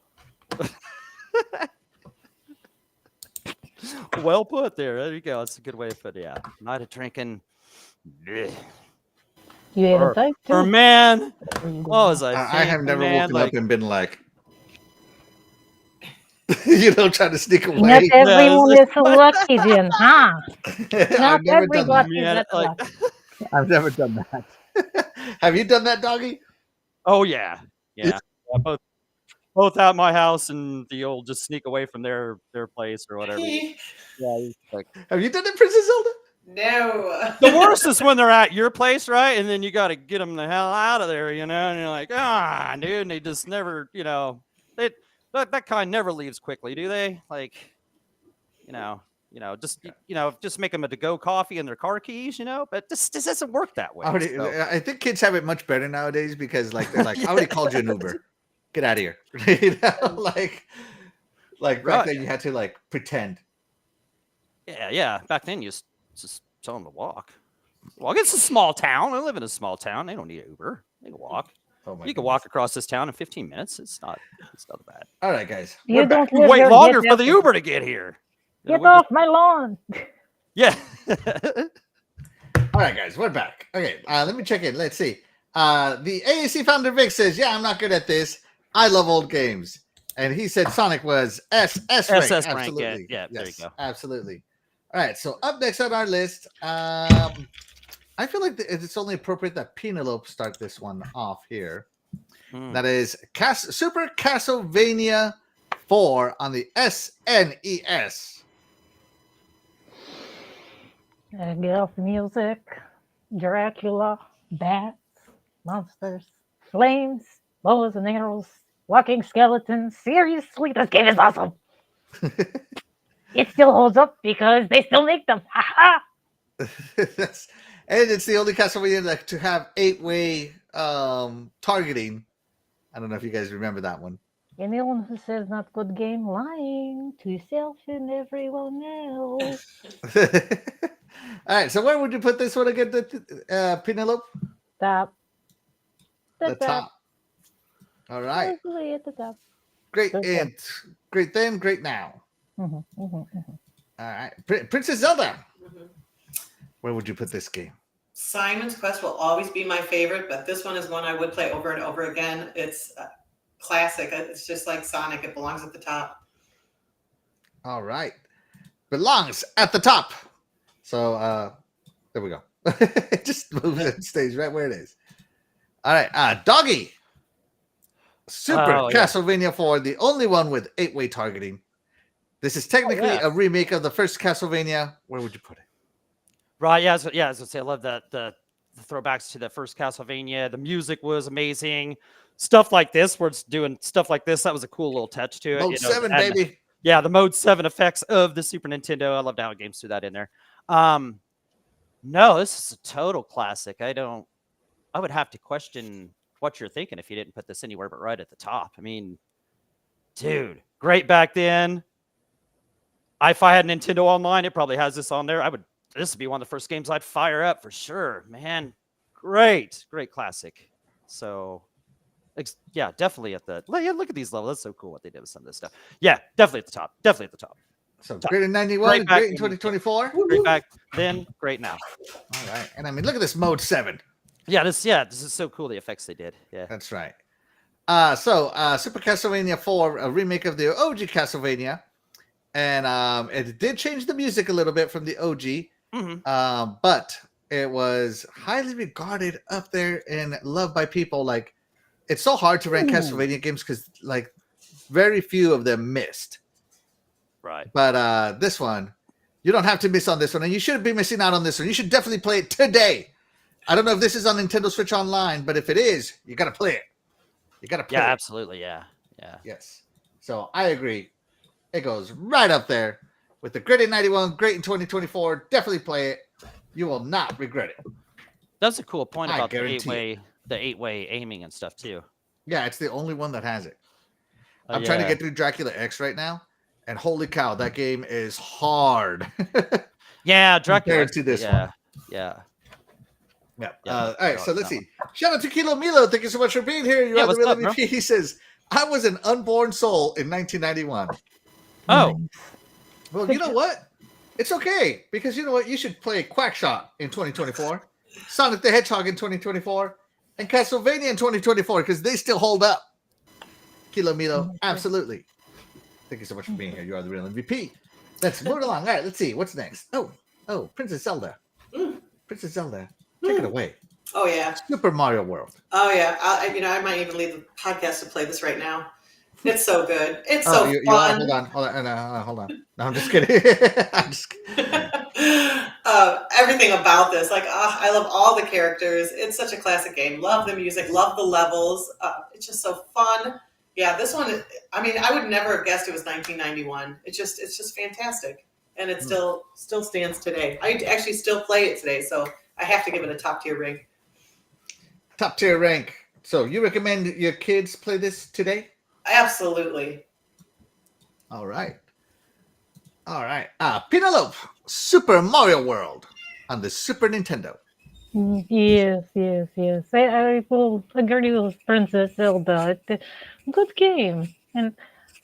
Well put there. There you go. That's a good way to put it. Yeah. Night of drinking. bleh. You have a type too. Or man, Or you what don't? was I I have thinking, never man? woken up and been like, trying to sneak Not away. everyone is so lucky, then, huh? Not I've never done that. everybody Man, is like, lucky. I've never done that. Have you done that, doggy? oh yeah. Yeah, both at my house and the old just sneak away from their place or whatever. Yeah, like, Have you done it, Princess Zelda? No. the worst is when they're at your place, right? And then you got to get them the hell out of there, and you're like, dude, and they just never, that kind never leaves quickly, do they? Like, just make them a to-go coffee and their car keys, but this doesn't work that way. So. I think kids have it much better nowadays because like they're like, I already called you an Uber. Get out of here. Like back Right. then you had to like pretend. Yeah. Back then you just tell them to walk. Well, it's a small town. I live in a small town. They don't need an Uber. They can walk. Oh my You can walk across this town in 15 minutes. It's not bad. All right, guys. You We're back. don't live Wait there, longer get for the out. Uber to get here. Get off my lawn. Yeah. All right, guys, we're back. Okay, let me check in. Let's see. The AAC founder Vic says, "Yeah, I'm not good at this. I love old games," and he said Sonic was S rank. SS rank, Absolutely. yeah, there you go. Absolutely. All right, so up next on our list, I feel like it's only appropriate that Penelope start this one off here. That is Super Castlevania 4 on the SNES. Girl music, Dracula, bats, monsters, flames, bows and arrows, walking skeletons. Seriously, this game is awesome. It still holds up because they still make them. Ha And it's the only Castlevania to have 8-way targeting. I don't know if you guys remember that one. Anyone who says not good game, lying to yourself and everyone else. All right, so where would you put this one again, Penelope? Top. The top. All right. Mostly at the top. Great. Okay. And great then, great now. Mhm. All right. Princess Zelda. Mhm. Where would you put this game? Simon's Quest will always be my favorite, but this one is one I would play over and over again. It's classic. It's just like Sonic. It belongs at the top. All right. Belongs at the top. So there we go. It just moves and stays right where it is. All right. Doggy. Super Castlevania 4, the only one with 8-way targeting. This is technically a remake of the first Castlevania. Where would you put it? Right, yeah, as I say, I love the throwbacks to the first Castlevania. The music was amazing. Stuff like this, where it's doing stuff like this, that was a cool little touch to it. Mode 7, baby. Yeah, the Mode 7 effects of the Super Nintendo. I loved how games threw that in there. No, this is a total classic. I would have to question what you're thinking if you didn't put this anywhere but right at the top. I mean, dude, great back then. If I had Nintendo Online, it probably has this on there. This would be one of the first games I'd fire up for sure, man. Great classic. So, yeah, definitely at the. Yeah, look at these levels. That's so cool what they did with some of this stuff. Yeah, definitely at the top. Definitely at the top. So great in 91, great in 2024. Great back then, great now. All right, and I mean, look at this Mode 7. Yeah, this is so cool. The effects they did. Yeah, that's right. So Super Castlevania 4, a remake of the OG Castlevania, and it did change the music a little bit from the OG. But it was highly regarded up there and loved by people. Like, it's so hard to rank Castlevania games because like very few of them missed. Right. But this one, you don't have to miss on this one, and you shouldn't be missing out on this one. You should definitely play it today. I don't know if this is on Nintendo Switch Online, but if it is, you gotta play it. You gotta play it. Yeah, absolutely. Yeah. Yes. So I agree. It goes right up there. With the great in 91, great in 2024, definitely play it. You will not regret it. That's a cool point about the 8-way aiming and stuff too. Yeah, it's the only one that has it. I'm trying to get through Dracula X right now, and holy cow, that game is hard. Yeah, Dracula X to this one. Yeah. All right, so let's see. Shout out to Kilo Milo. Thank you so much for being here. You are the real MVP. He says, I was an unborn soul in 1991. Oh. Well, you know what? It's okay, because you know what? You should play Quackshot in 2024, Sonic the Hedgehog in 2024, and Castlevania in 2024, because they still hold up. Kilo Milo, absolutely. Thank you so much for being here. You are the real MVP. Let's move along. All right, let's see. What's next? Oh, Princess Zelda. Princess Zelda. Take it away. Oh, yeah. Super Mario World. Oh, yeah. I might even leave the podcast to play this right now. It's so good. It's so fun. Hold on. No, I'm just kidding. Everything about this, I love all the characters. It's such a classic game. Love the music. Love the levels. It's just so fun. Yeah, this one. I would never have guessed it was 1991. It's just fantastic, and it still stands today. I actually still play it today, so I have to give it a top tier rank. Top tier rank. So you recommend your kids play this today? Absolutely. All right. Penelope, Super Mario World on the Super Nintendo. Yes. I will agree with Princess Zelda. It's a good game. And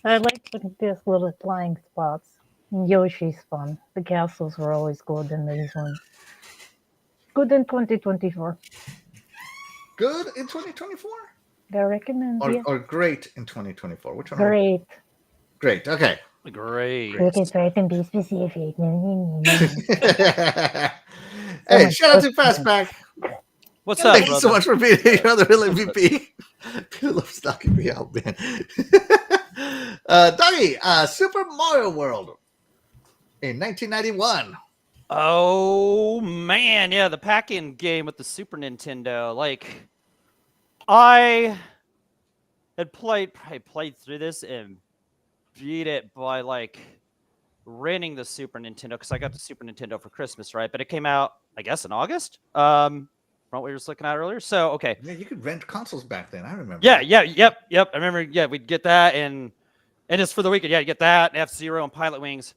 I like this little flying spots. And Yoshi's fun. The castles were always good in these ones. Good in 2024. Good in 2024? I recommend or great in 2024. Which one? Great. Okay. Great. Okay, try to be specific. Hey, shout out to Fastback. What's up, Thank you so much for being here. You're the real MVP. Penelope's knocking me out, man. Dougie, Super Mario World in 1991. Oh man, yeah, the pack-in game with the Super Nintendo. Like, I had played through this and beat it by like renting the Super Nintendo because I got the Super Nintendo for Christmas, right? But it came out, I guess, in August. From what we were just looking at earlier. So okay. Yeah, you could rent consoles back then. I remember. Yep. I remember. Yeah, we'd get that and it's for the weekend. Yeah, you get that, F-Zero, and Pilot Wings.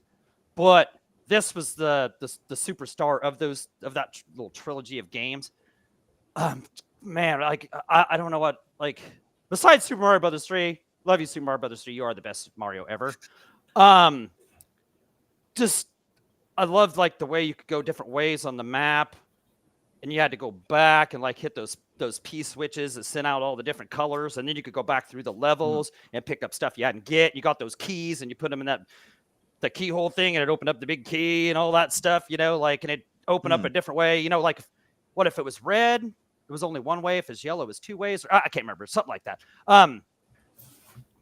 But this was the superstar of that little trilogy of games. Man, like I don't know what, like, besides Super Mario Brothers 3, love you, Super Mario Brothers 3. You are the best Mario ever. Just I loved like the way you could go different ways on the map, and you had to go back and like hit those P switches that sent out all the different colors, and then you could go back through the levels and pick up stuff you hadn't get. You got those keys and you put them in that the keyhole thing, and it opened up the big key and all that stuff, you know, like, and it opened up a different way, you know, like, what if it was red? It was only one way. If it's yellow, it was two ways. Or, I can't remember, something like that.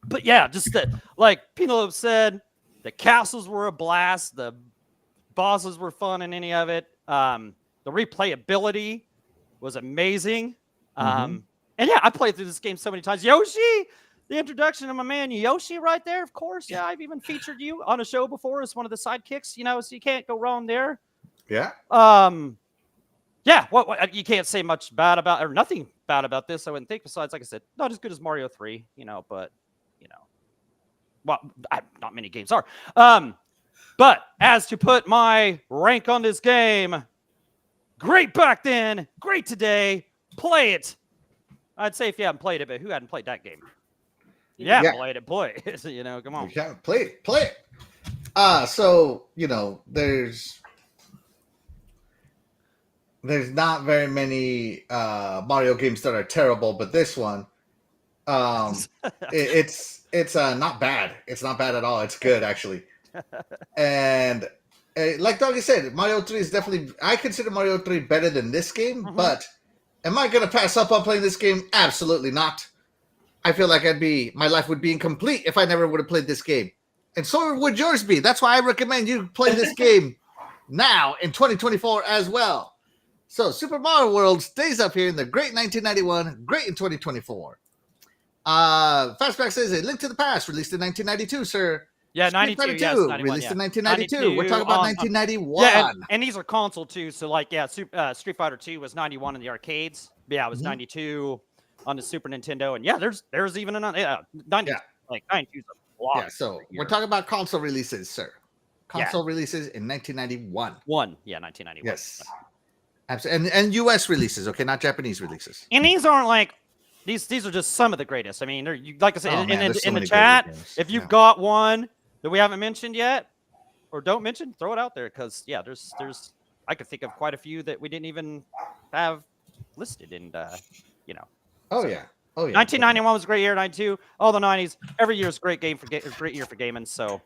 But yeah, just like Penelope said, the castles were a blast. The bosses were fun in any of it. The replayability was amazing. And yeah, I played through this game so many times. Yoshi, the introduction of my man Yoshi right there, of course. Yeah, I've even featured you on a show before as one of the sidekicks, you know, so you can't go wrong there. Yeah. Yeah, what you can't say much bad about, or nothing bad about this, I wouldn't think, besides, like I said, not as good as Mario 3, you know, but, you know, well, not many games are. But as to put my rank on this game, great back then, great today, play it. I'd say if you haven't played it, but who hadn't played that game? Yeah, played it, play it. You know, come on. Yeah, play it. So, you know, there's not very many Mario games that are terrible, but this one, it's not bad. It's not bad at all. It's good, actually. And like Doggy said, Mario 3 is definitely, I consider Mario 3 better than this game, but am I going to pass up on playing this game? Absolutely not. I feel like my life would be incomplete if I never would have played this game. And so would yours be. That's why I recommend you play this game now in 2024 as well. So, Super Mario World stays up here in the great 1991, great in 2024. Fastback says, A Link to the Past, released in 1992, sir. Yeah, 92, yes, 91, released in 1992. 92, We're talking about 1991. Yeah, and these are console, too. So, like, yeah, Street Fighter 2 was 91 in the arcades. Yeah, it was 92 on the Super Nintendo. And, yeah, there's even another, 90, like, 92 is a lot. Yeah, so we're talking about console releases, sir. Console releases in 1991. 1991. Yes. Absolutely. And U.S. releases, okay, not Japanese releases. And these aren't like these are just some of the greatest. I mean, like I said, in the chat, if you've got one that we haven't mentioned yet or don't mention, throw it out there, because there's I could think of quite a few that we didn't even have listed, and you know. Oh yeah. 1991 was a great year. 92, all the 90s. Every year is a great year for gaming. So,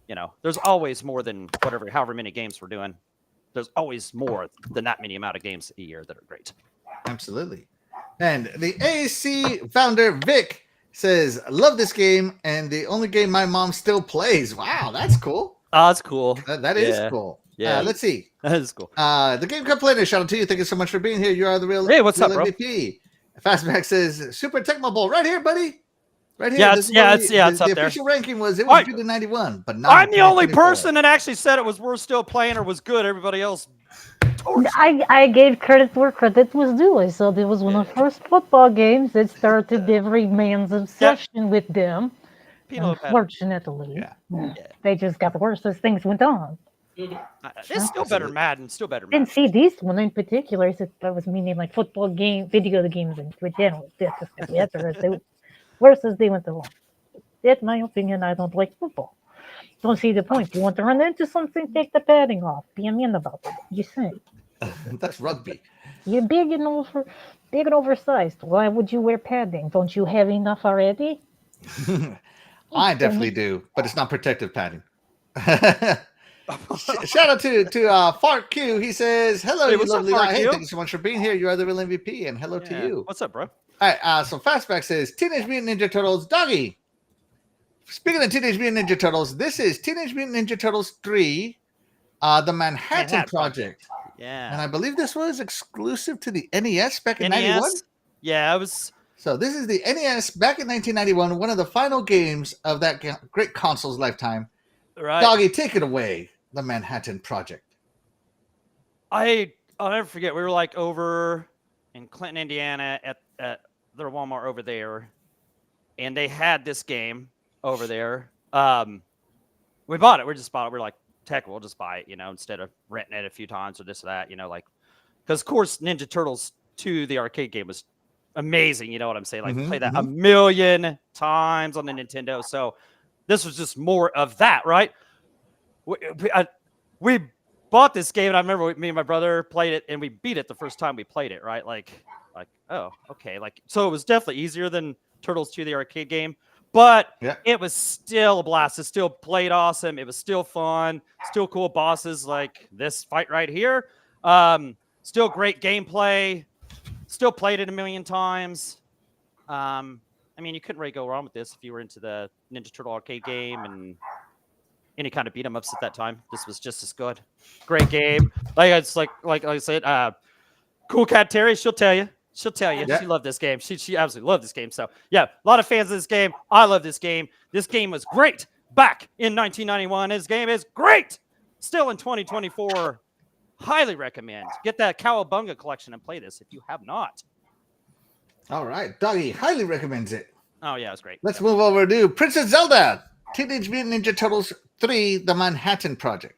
you know, there's always more than however many games we're doing. There's always more than that many amount of games a year that are great. Absolutely. And the AAC founder, Vic, says, love this game, and the only game my mom still plays. Wow, that's cool. Oh, that's cool. That is cool. Yeah. Let's see. That is cool. The Game Complainer, shout out to you. Thank you so much for being here. You are the real what's up, MVP. Fastback says, Super Tecmo Bowl right here, buddy. Right here. Yeah, it's up there. The official ranking was good in 91, but not. I'm the only person that actually said it was worth still playing or was good. Everybody else. I gave credit where credit was due. I said it was one of the first football games that started every man's obsession with them. Unfortunately, they just got worse as things went on. It's still better Madden. Still better Madden. And see, this one in particular, I was meaning like football game, video games, and general. Worse as they went along. That's my opinion. I don't like football. Don't see the point. You want to run into something, take the padding off. Be a man about it. You say. That's rugby. You're big and oversized. Why would you wear padding? Don't you have enough already? I definitely do, but it's not protective padding. Shout out to Fart Q. He says, hello, you lovely guy. Hey, thank you so much for being here. You are the real MVP, and hello to you. What's up, bro? All right, so Fastback says, Teenage Mutant Ninja Turtles, Doggy. Speaking of Teenage Mutant Ninja Turtles, this is Teenage Mutant Ninja Turtles 3, the Manhattan Project. Yeah. And I believe this was exclusive to the NES back in 91? Yeah, it was. So this is the NES back in 1991, one of the final games of that great console's lifetime. Right. Doggy, take it away, the Manhattan Project. I'll never forget, we were like over in Clinton, Indiana at their Walmart over there, and they had this game over there. We bought it. We just bought it. We're like, heck, we'll just buy it, you know, instead of renting it a few times or this or that, you know, like, because of course Ninja Turtles 2, the arcade game, was amazing. You know what I'm saying? Like, play that a million times on the Nintendo. So this was just more of that, right? We bought this game, and I remember me and my brother played it, and we beat it the first time we played it, right? Like, oh, okay. Like, so it was definitely easier than Turtles 2, the arcade game. but Yeah. it was still a blast. It still played awesome. It was still fun. Still cool bosses like this fight right here. Still great gameplay. Still played it a million times. I mean, you couldn't really go wrong with this if you were into the Ninja Turtle arcade game and any kind of beat 'em ups at that time. This was just as good. Great game. Like it's like I said, Cool Cat Terry, she'll tell you. She'll tell you. Yeah. She loved this game. She absolutely loved this game. So yeah, a lot of fans of this game. I love this game. This game was great back in 1991. This game is great. Still in 2024. Highly recommend. Get that Cowabunga collection and play this if you have not. All right. Doggy highly recommends it. Oh yeah, it's great. Let's move over to Princess Zelda, Teenage Mutant Ninja Turtles 3, The Manhattan Project.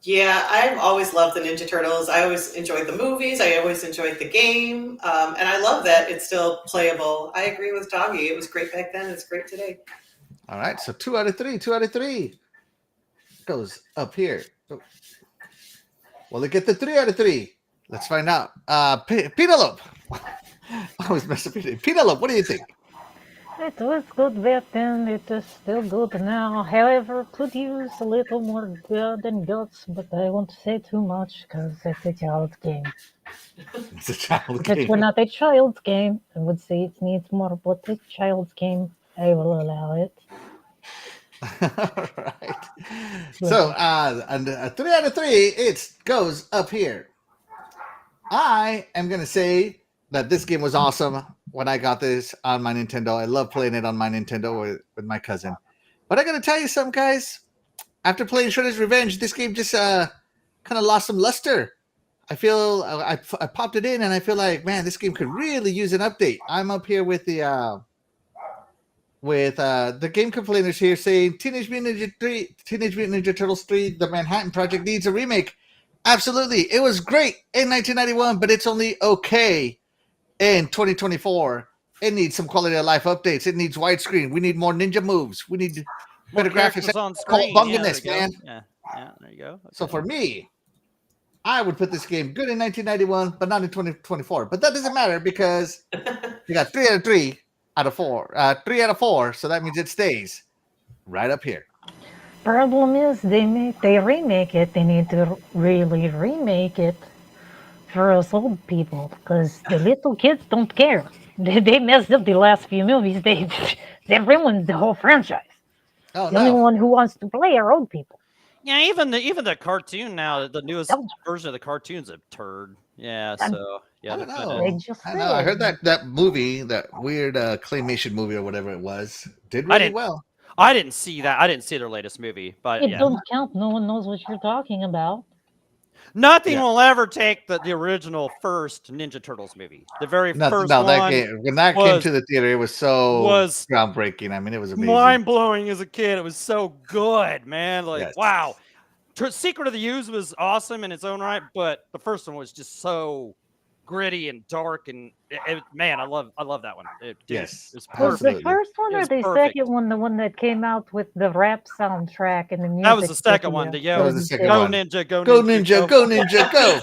Yeah, I've always loved the Ninja Turtles. I always enjoyed the movies. I always enjoyed the game. And I love that it's still playable. I agree with Doggy. It was great back then. It's great today. All right. So 2 out of 3. 2 out of 3 goes up here. Oh. Will it get the 3 out of 3? Let's find out. Penelope. I always mess up your name. Penelope, what do you think? It was good back then, it is still good now. However, could use a little more blood and guts, but I won't say too much because it's a child game. It's a child If it game. were not a child's game, I would say it needs more, but it's a child's game. I will allow it. All right. So, and 3 out of 3, it goes up here. I am going to say that this game was awesome when I got this on my Nintendo. I love playing it on my Nintendo with my cousin. But I got to tell you something, guys. After playing Shredder's Revenge, this game just kind of lost some luster. I feel I popped it in and I feel like, man, this game could really use an update. I'm up here with the game complainers here saying Teenage Mutant Ninja Turtles 3, The Manhattan Project needs a remake. Absolutely. It was great in 1991, but it's only okay in 2024. It needs some quality of life updates. It needs widescreen. We need more ninja moves. We need better graphics on screen. Bunginess, man. Yeah, there you go. Okay. So for me, I would put this game good in 1991, but not in 2024. But that doesn't matter because you got 3 out of 3 out of 4. 3 out of 4, so that means it stays right up here. Problem is, they remake it. They need to really remake it for us old people because the little kids don't care. They messed up the last few movies. They ruined the whole franchise. Oh, The only one who wants to play are old people. Yeah, even the cartoon now, the newest version of the cartoon's a turd. Yeah, so yeah, I don't know. I I heard that movie, that weird claymation movie or whatever it was, did really well. I didn't see that. I didn't see their latest movie, but it don't count. No one knows what you're talking about. Nothing will ever take the original first Ninja Turtles movie. The very first one. When that came to the theater, it was groundbreaking. I mean, it was amazing. Mind blowing as a kid. It was so good, man. Like, wow. Secret of the Ooze was awesome in its own right, but the first one was just so gritty and dark, and man, I love that one. It was perfect. Was the first one or the second one the one that came out with the rap soundtrack and the music? That was the second one. Go Ninja, go Ninja, go Ninja, go!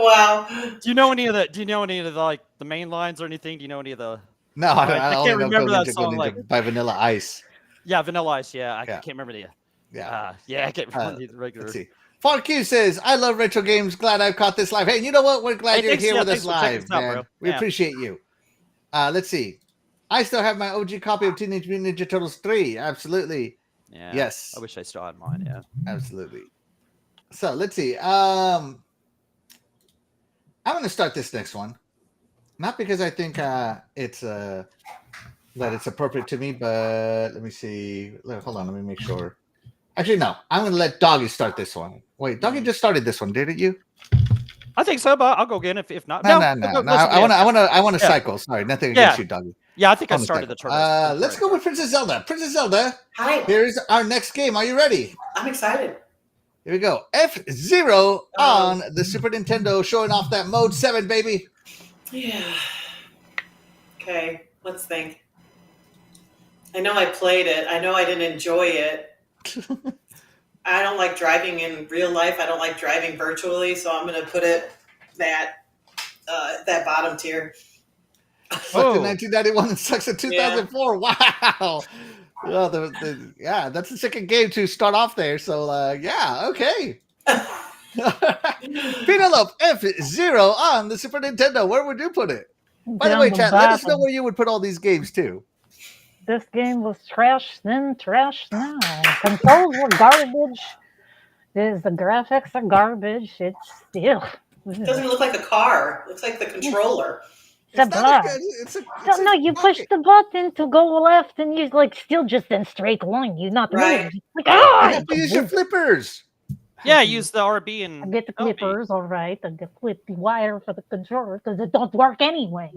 Wow. Do you know any of the like the main lines or anything? Do you know any of the? No, I can't remember that Ninja, song. Ninja, by Vanilla Ice. Yeah, Vanilla Ice. Yeah, I can't remember the. I can't remember the regular. Let's see. Q says, I love retro games. Glad I've caught this live. Hey, you know what? We're glad you're here with us live, man. We appreciate you. Let's see. I still have my OG copy of Teenage Mutant Ninja Turtles 3. Absolutely. Yeah. Yes. I wish I still had mine. Yeah. Absolutely. So let's see. I'm going to start this next one. Not because I think it's that it's appropriate to me, but let me see. Hold on. Let me make sure. Actually, no. I'm going to let Doggy start this one. Wait, Doggy just started this one, didn't you? I think so, but I'll go again if not. No. I want to cycle. Sorry, nothing against you, Doggy. Yeah, I think I started the turtles. Let's go with Princess Zelda. Princess Zelda. Hi. Here's our next game. Are you ready? I'm excited. Here we go. F-Zero on the Super Nintendo, showing off that Mode 7, baby. Yeah. Okay, let's think. I know I played it. I know I didn't enjoy it. I don't like driving in real life. I don't like driving virtually, so I'm going to put it that bottom tier. Sucked in 1991 and sucks in 2004. Wow. Well, yeah, that's the second game to start off there. So, yeah, okay. Penelope F-Zero on the Super Nintendo. Where would you put it? By the way, chat, let us know where you would put all these games too. This game was trash then, trash now. Controls were garbage. The graphics are garbage. It's still. It doesn't look like a car. It looks like the controller. It's a block. No, you push the button to go left, and you're like still just in straight line. You're not moving. Like, you have to use your flippers. Yeah, use the RB and I get the clippers, all right. I get flip the wire for the controller because it don't work anyway.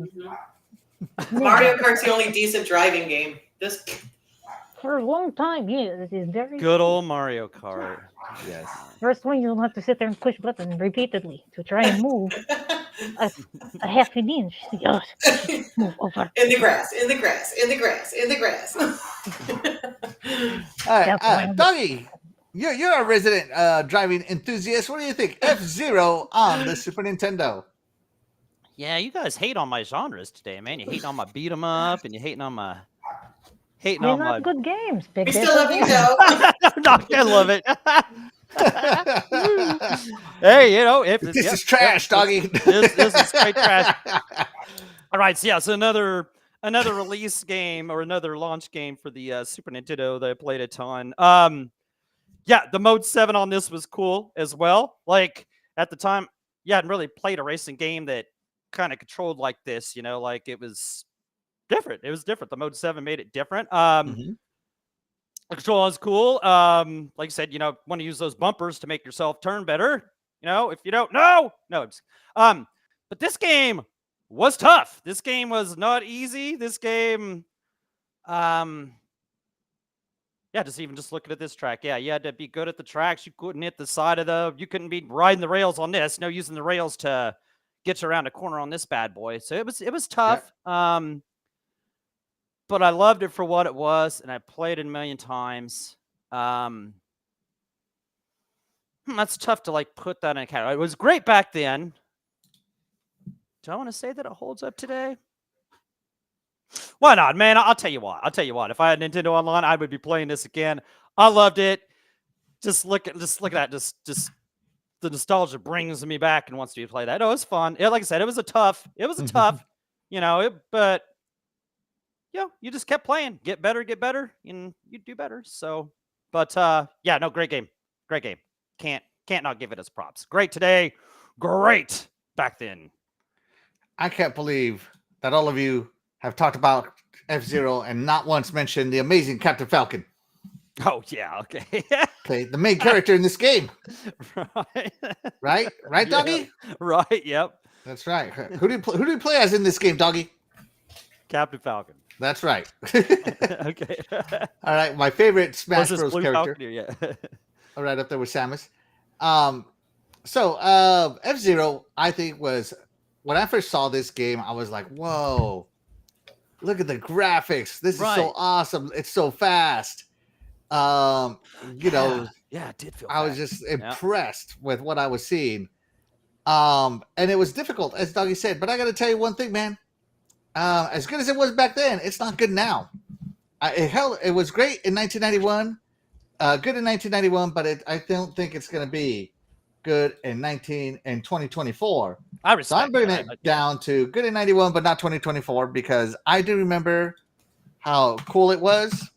Mario Kart's the only decent driving game. This for a long time, yeah, it is very good old Mario Kart. Yes. First one, you'll have to sit there and push buttons repeatedly to try and move a half an inch. Move over. In the grass, in the grass, in the grass, in the grass. All right, Doggy, you're a resident driving enthusiast. What do you think? F-Zero on the Super Nintendo. Yeah, you guys hate on my genres today, man. You hating on my beat 'em up, and you hating on my good games. We still love you, though. I love it. Hey, if this is trash, Doggy. This is straight trash. All right, so so another release game or another launch game for the Super Nintendo that I played a ton. Yeah, the Mode 7 on this was cool as well. Like at the time, I hadn't really played a racing game that kind of controlled like this. Like it was different. It was different. The Mode 7 made it different. The control was cool. Like I said, want to use those bumpers to make yourself turn better. If you don't know, but this game was tough. This game was not easy. This game, just looking at this track. Yeah, you had to be good at the tracks. You couldn't hit the side of you couldn't be riding the rails on this. No, using the rails to get you around a corner on this bad boy. So it was tough. Yeah. But I loved it for what it was, and I played it a million times. That's tough to put that in a category. It was great back then. Do I want to say that it holds up today? Why not, man? I'll tell you what. If I had Nintendo Online, I would be playing this again. I loved it. Just look at that. Just the nostalgia brings me back and wants me to play that. Oh, it was fun. Like I said, it was tough. But you just kept playing, get better, and you do better. So, but great game. Can't not give it its props. Great today, great back then. I can't believe that all of you have talked about F-Zero and not once mentioned the amazing Captain Falcon. Oh yeah, okay. Okay, the main character in this game. Right, Doggy. Right, yep. That's right. Who do you play as in this game, Doggy? Captain Falcon. That's right. Okay. All right, my favorite Smash Bros. Character. Yeah. All right, up there with Samus. So F-Zero, I think, was when I first saw this game, I was like, "Whoa, look at the graphics! This is so awesome! It's so fast." Yeah, it did feel. I was just impressed with what I was seeing. And it was difficult, as Doggy said. But I got to tell you one thing, man. As good as it was back then, it's not good now. It was great in 1991, good in 1991, but I don't think it's going to be good in 2024. So I'm bringing it down to good in 91, but not 2024, because I do remember how cool it was,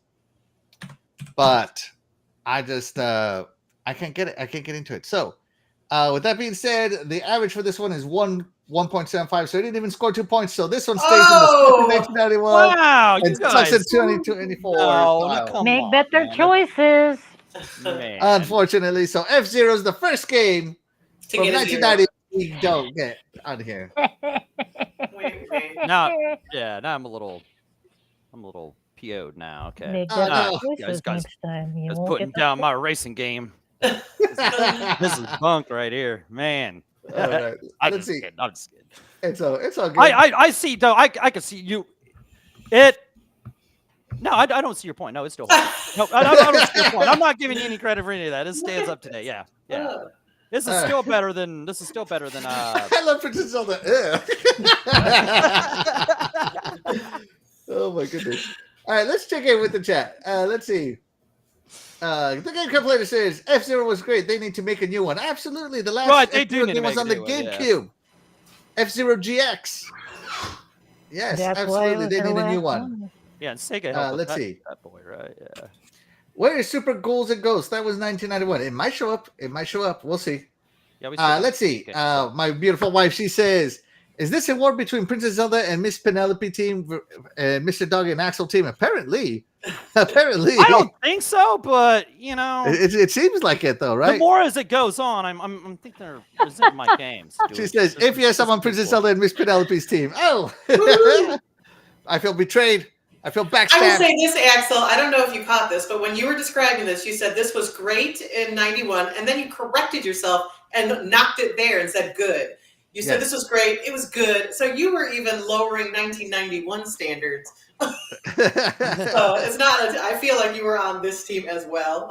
but I just I can't get it. I can't get into it. So with that being said, the average for this one is 1.75, so it didn't even score 2 points. So this one stays in the 1991. Wow, and sucks in 2024. No, Make better choices. Man. Unfortunately, so F-Zero is the first game from 1990 we don't get out of here. Now I'm a little PO'd now. Okay. Make better choices guys, next time. You just won't putting get down my racing game. This is bunk right here, man. All right. I'm just kidding. It's all good. I see though. I can see you. No, I don't see your point. No, it's still. No, I don't see your point. I'm not giving you any credit for any of that. It stands up today. Yeah. This is still better than. I love Princess Zelda. Oh my goodness! All right, let's check in with the chat. Let's see. The Game Complainer says F-Zero was great. They need to make a new one. Absolutely, the last Right, they do F-Zero need to game was make on a the new one, yeah. GameCube. F-Zero GX. Yes, That's why it absolutely. was They their need a new last one. Yeah, and Sega helped with Let's see. that boy, right? Yeah. Where is Super Ghouls and Ghosts? That was 1991. It might show up. It might show up. We'll see. Yeah, we still got Let's see. games, so. My beautiful wife, she says, is this a war between Princess Zelda and Miss Penelope team and Mr. Dog and Axel team? Apparently. Apparently. I don't think so, but you know, it seems like it though, right? the more as it goes on, I'm thinking they're resenting my games. She dude. says, This if is- yes, this I'm on is Princess cool. Zelda and Miss Penelope's team. Oh. I feel betrayed. I feel backstabbed. I will say this, Axel. I don't know if you caught this, but when you were describing this, you said this was great in 91, and then you corrected yourself and knocked it there and said good. You said this was great. It was good. So you were even lowering 1991 standards. So it's not. I feel like you were on this team as well.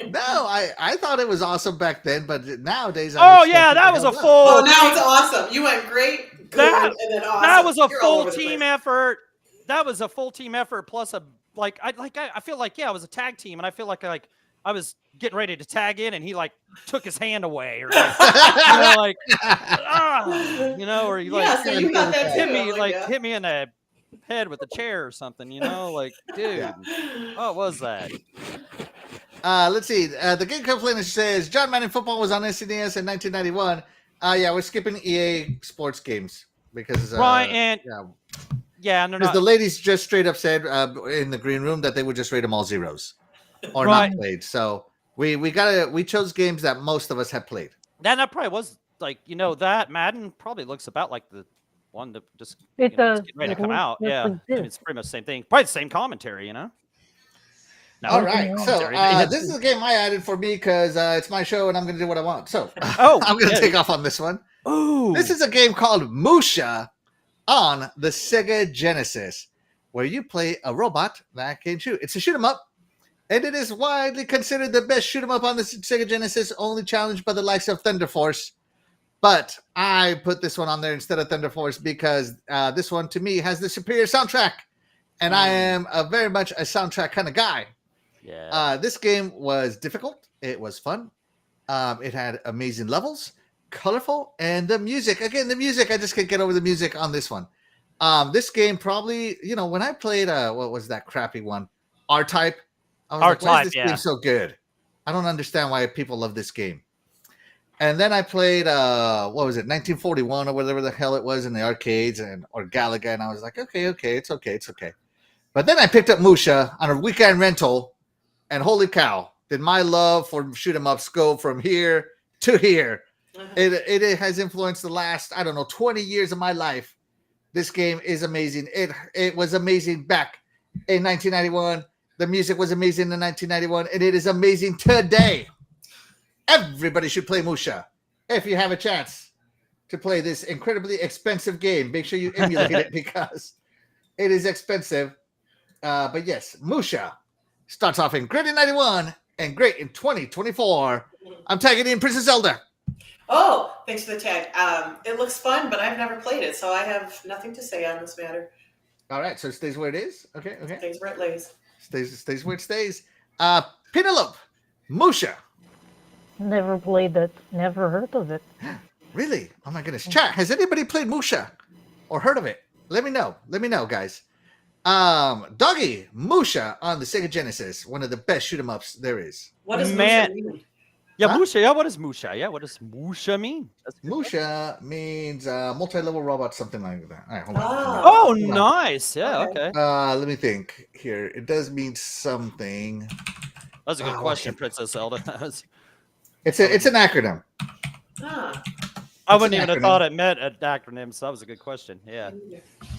No, I thought it was awesome back then, but nowadays. Oh yeah, that was a full. Oh, now it's awesome. You went great, good, That- and then awesome. That was a You're all full over the team place. effort. That was a full team effort plus a I feel like it was a tag team, and I feel like I was getting ready to tag in, and he like took his hand away, or like, or he like Yeah, so you got that hit too. me I'm like yeah. hit me in the head with a chair or something, like dude, what was that? Let's see. The Game Complainer says John Madden Football was on SNES in 1991. Yeah, we're skipping EA sports games because Right, and yeah, and they're because not the ladies just straight up said in the green room that they would just rate them all zeros or Right. not played. So we chose games that most of us had played. that probably was like that Madden probably looks about like the one that just It does. getting ready to It come looks out. just Yeah, like I this. mean, it's pretty much the same thing. Probably the same commentary, No, All right, so commentary. this is a game I added for me because it's my show and I'm going to do what I want. So Oh, I'm going to yeah. take off on this one. Ooh, This is a game called M.U.S.H.A on the Sega Genesis, where you play a robot that can shoot. It's a shoot 'em up, and it is widely considered the best shoot 'em up on the Sega Genesis, only challenged by the likes of Thunder Force. But I put this one on there instead of Thunder Force because this one, to me, has the superior soundtrack, and I am very much a soundtrack kind of guy. yeah. This game was difficult. It was fun. It had amazing levels, colorful, and the music. Again, the music. I just can't get over the music on this one. This game probably, when I played, what was that crappy one? R-Type. I was like, why is this game so good? I don't understand why people love this game. And then I played, what was it, 1941 or whatever the hell it was in the arcades or Galaga, and I was like, okay, it's okay. But then I picked up M.U.S.H.A on a weekend rental, and holy cow, did my love for shoot 'em ups go from here to here. It has influenced the last, 20 years of my life. This game is amazing. It was amazing back in 1991. The music was amazing in 1991, and it is amazing today. Everybody should play M.U.S.H.A if you have a chance to play this incredibly expensive game. Make sure you emulate it because it is expensive. But yes, M.U.S.H.A starts off in great in 91 and great in 2024. I'm tagging in Princess Zelda. Oh, thanks for the tag. It looks fun, but I've never played it, so I have nothing to say on this matter. All right, so it stays where it is. Okay. Stays where it lays. Stays where it stays. Penelope, M.U.S.H.A. Never played it. Never heard of it. Really? Oh my goodness. Chat, has anybody played M.U.S.H.A or heard of it? Let me know. Guys. Doggy, M.U.S.H.A on the Sega Genesis, one of the best shoot 'em ups there is. What does Man. M.U.S.H.A mean? Yeah, Huh? M.U.S.H.A. Yeah, what is M.U.S.H.A? Yeah, what does M.U.S.H.A mean? M.U.S.H.A means multi-level robot, something like that. All right, hold on. Oh, Hold on. nice. Yeah, Okay. okay. Let me think here. It does mean something. That's a good Oh, question, okay. Princess Zelda. It's an acronym. Ah. I wouldn't an even have acronym. thought it meant an acronym, so that was a good question. Yeah.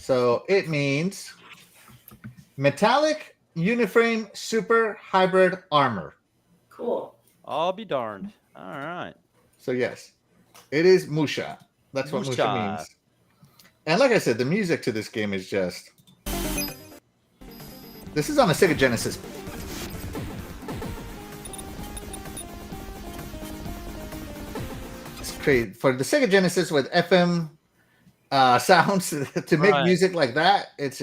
So it means metallic uniframe super hybrid armor. Cool. I'll be darned. All right. So yes, it is M.U.S.H.A. That's what M.U.S.H.A M.U.S.H.A. means. And like I said, the music to this game is just. This is on a Sega Genesis. great for the Sega Genesis with FM sounds to make music like that. It's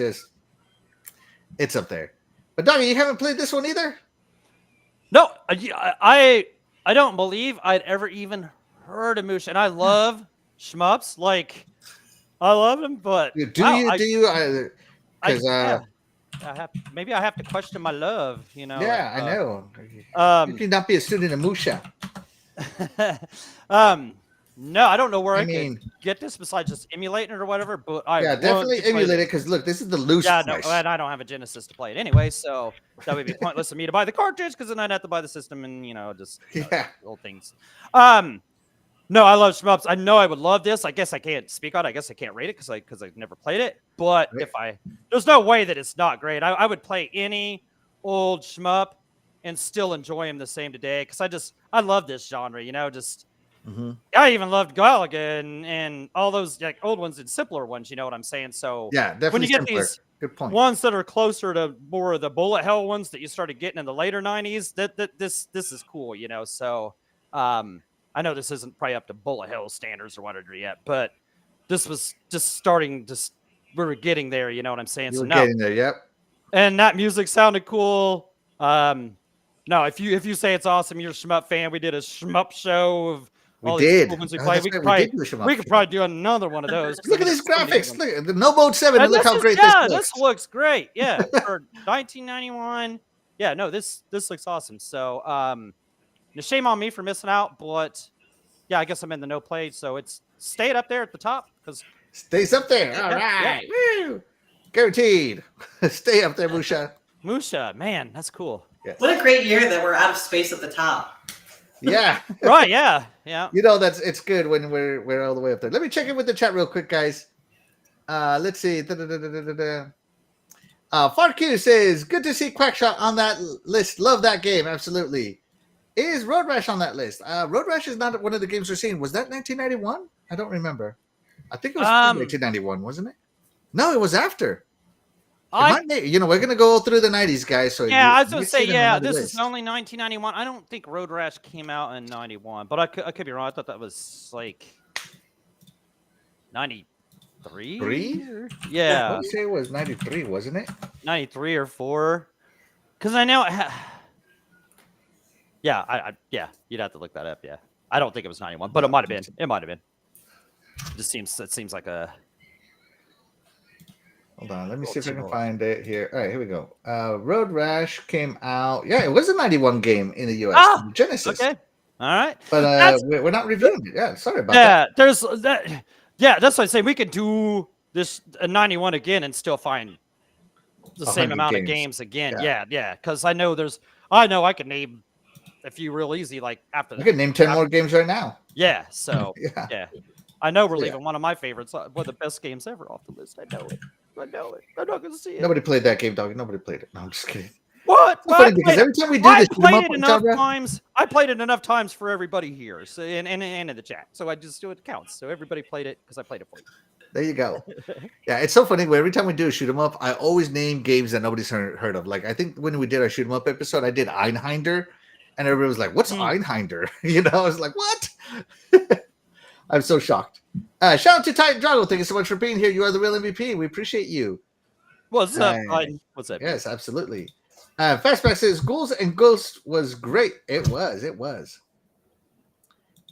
up there. But Doggy, you haven't played this one either? No, I don't believe I'd ever even heard of M.U.S.H.A, and I love shmups. Like, I love them, but Do you? Because maybe I have to question my love. You know. Yeah, I know. You can not be a student of M.U.S.H.A. No, I don't know where I can get this besides just emulating it or whatever. But definitely emulate it because look, this is the loose. Yeah, no, and I don't have a Genesis to play it anyway, so that would be pointless of me to buy the cartridge because then I'd have to buy the system and just old things. No, I love shmups. I know I would love this. I guess I can't speak on it. I guess I can't rate it because I've never played it. But there's no way that it's not great. I would play any old shmup and still enjoy them the same today because I love this genre. I even loved Galaga and all those like old ones and simpler ones. You know what I'm saying? So definitely when you get simpler. these Good point. ones that are closer to more of the bullet hell ones that you started getting in the later 90s, this is cool. So I know this isn't probably up to bullet hell standards or whatever yet, but this was just starting. We were getting there. You know what I'm saying? You're getting there. Yep. And that music sounded cool. No, if you say it's awesome, you're a shmup fan. We did a shmup show of all these cool ones we played. We could probably do another one of those. Look at these graphics. Look at the No Mode 7. And look how great this looks. This looks great. Yeah, for 1991. Yeah, no, this looks awesome. So, shame on me for missing out, but yeah, I guess I'm in the no play, so it's stayed up there at the top because stays up there. All right, woo, guaranteed. Stay up there, M.U.S.H.A. M.U.S.H.A, man, that's cool. Yes. What a great year that we're out of space at the top. Yeah. Right. Yeah. It's good when we're all the way up there. Let me check in with the chat real quick, guys. Let's see. FarQ says, good to see Quackshot on that list. Love that game. Absolutely. Is Road Rash on that list? Road Rash is not one of the games we're seeing. Was that 1991? I don't remember. I think it was 1991, wasn't it? No, it was after. We're going to go through the 90s, guys. So yeah, I was going to say, this is only 1991. I don't think Road Rash came out in 91, but I could be wrong. I thought that was like 93? 3? Yeah. I would say it was 93, wasn't it? 93 or 4. Because I know Yeah, you'd have to look that up. Yeah, I don't think it was 91, but it might have been. It might have been. It seems like a. Hold on, let me see if I can find it here. All right, here we go. Road Rash came out. Yeah, it was a 91 game in the US. Genesis. Okay. All right. But we're not reviewing it. Yeah, sorry about that. Yeah, there's that. Yeah, that's what I say. We could do this 91 again and still find the same amount of games again. Yeah. Because I know I can name a few real easy like after that. I could name 10 more games right now. Yeah. So yeah. I know we're leaving one of my favorites, one of the best games ever off the list. I know it. I'm not going to see it. Nobody played that game, dog. Nobody played it. No, I'm just kidding. What? Funny because every time we do this, I played it enough times for everybody here, so and in the chat. So I just do it counts. So everybody played it because I played it for you. There you go. Yeah, it's so funny. Every time we do a shoot 'em up, I always name games that nobody's heard of. Like I think when we did our shoot 'em up episode, I did Einhinder, and everybody was like, "What's Einhinder?" I was like, "What?" I'm so shocked. Shout out to Titan Drago. Thank you so much for being here. You are the real MVP. We appreciate you. What's up? What's up? Yes, absolutely. Fastback says Ghouls and Ghosts was great. It was.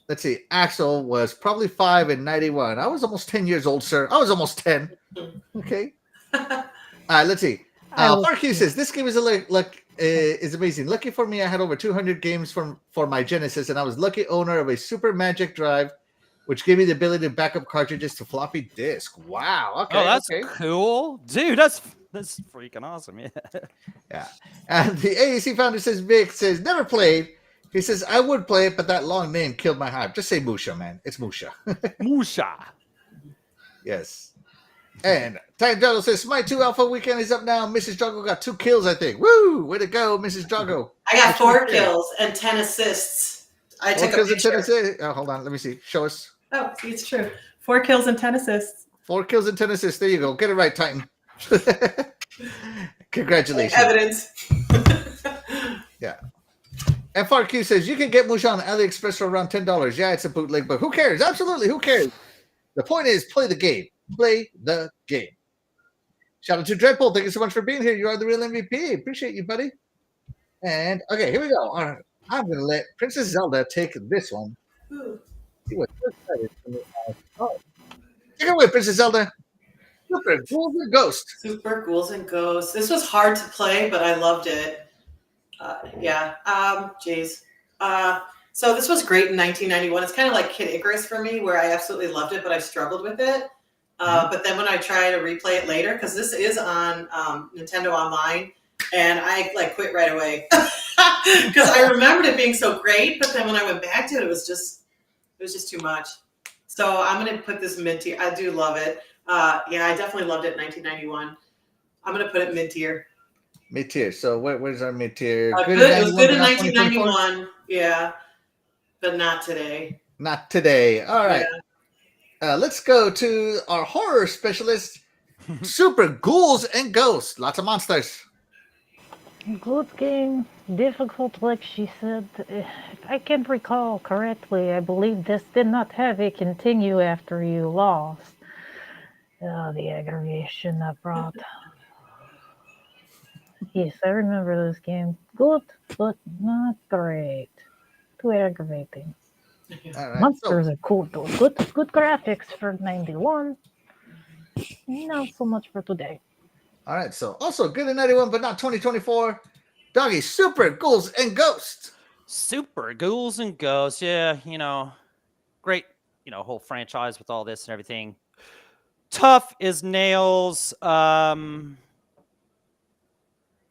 Let's see. Axel was probably 5 in 91. I was almost 10 years old, sir. I was almost 10. Okay. Let's see. Marquis says this game is is amazing. Lucky for me, I had over 200 games for my Genesis, and I was lucky owner of a Super Magic Drive, which gave me the ability to back up cartridges to floppy disk. Wow. Okay. Oh, that's cool, dude. That's freaking awesome. Yeah. Yeah. And the AAC founder says Vic says never played. He says I would play it, but that long name killed my hype. Just say M.U.S.H.A, man. It's M.U.S.H.A. M.U.S.H.A. Yes. And Titan Drago says my 2 Alpha weekend is up now. Mrs. Drago got 2 kills, I think. Woo! Way to go, Mrs. Drago. I got 4 kills and 10 assists. I took a picture. Oh, hold on. Let me see. Show us. Oh, see, it's true. 4 kills and 10 assists. 4 kills and 10 assists. There you go. Get it right, Titan. Congratulations. Evidence. Yeah. FRQ says you can get M.U.S.H.A on AliExpress for around $10. Yeah, it's a bootleg, but who cares? Absolutely, who cares? The point is, play the game. Play the game. Shout out to Dreadpool. Thank you so much for being here. You are the real MVP. Appreciate you, buddy. And okay, here we go. All right. I'm gonna let Princess Zelda take this one. She was so excited for me. Oh, take it away, Princess Zelda. Super Ghouls and Ghosts. Super Ghouls and Ghosts. This was hard to play, but I loved it. Geez. So this was great in 1991. It's kind of like Kid Icarus for me, where I absolutely loved it, but I struggled with it. But then when I try to replay it later, because this is on Nintendo Online, and I like quit right away because I remembered it being so great. But then when I went back to it, it was just too much. So I'm gonna put this mid tier. I do love it. I definitely loved it in 1991. I'm gonna put it mid tier. Mid tier. So where's our mid tier? It was good in 1991. Yeah, but not today. Not today. All right. Yeah. Let's go to our horror specialist, Super Ghouls and Ghosts. Lots of monsters. Good game, difficult, like she said. If I can recall correctly, I believe this did not have a continue after you lost. Oh, the aggravation that brought. Yes, I remember this game. Good, but not great. Too aggravating. All right. Monsters are cool though. Good graphics for 91. Not so much for today. All right. So also good in 91, but not 2024. Doggy, Super Ghouls and Ghosts. Super Ghouls and Ghosts. Yeah, great, whole franchise with all this and everything. Tough as nails.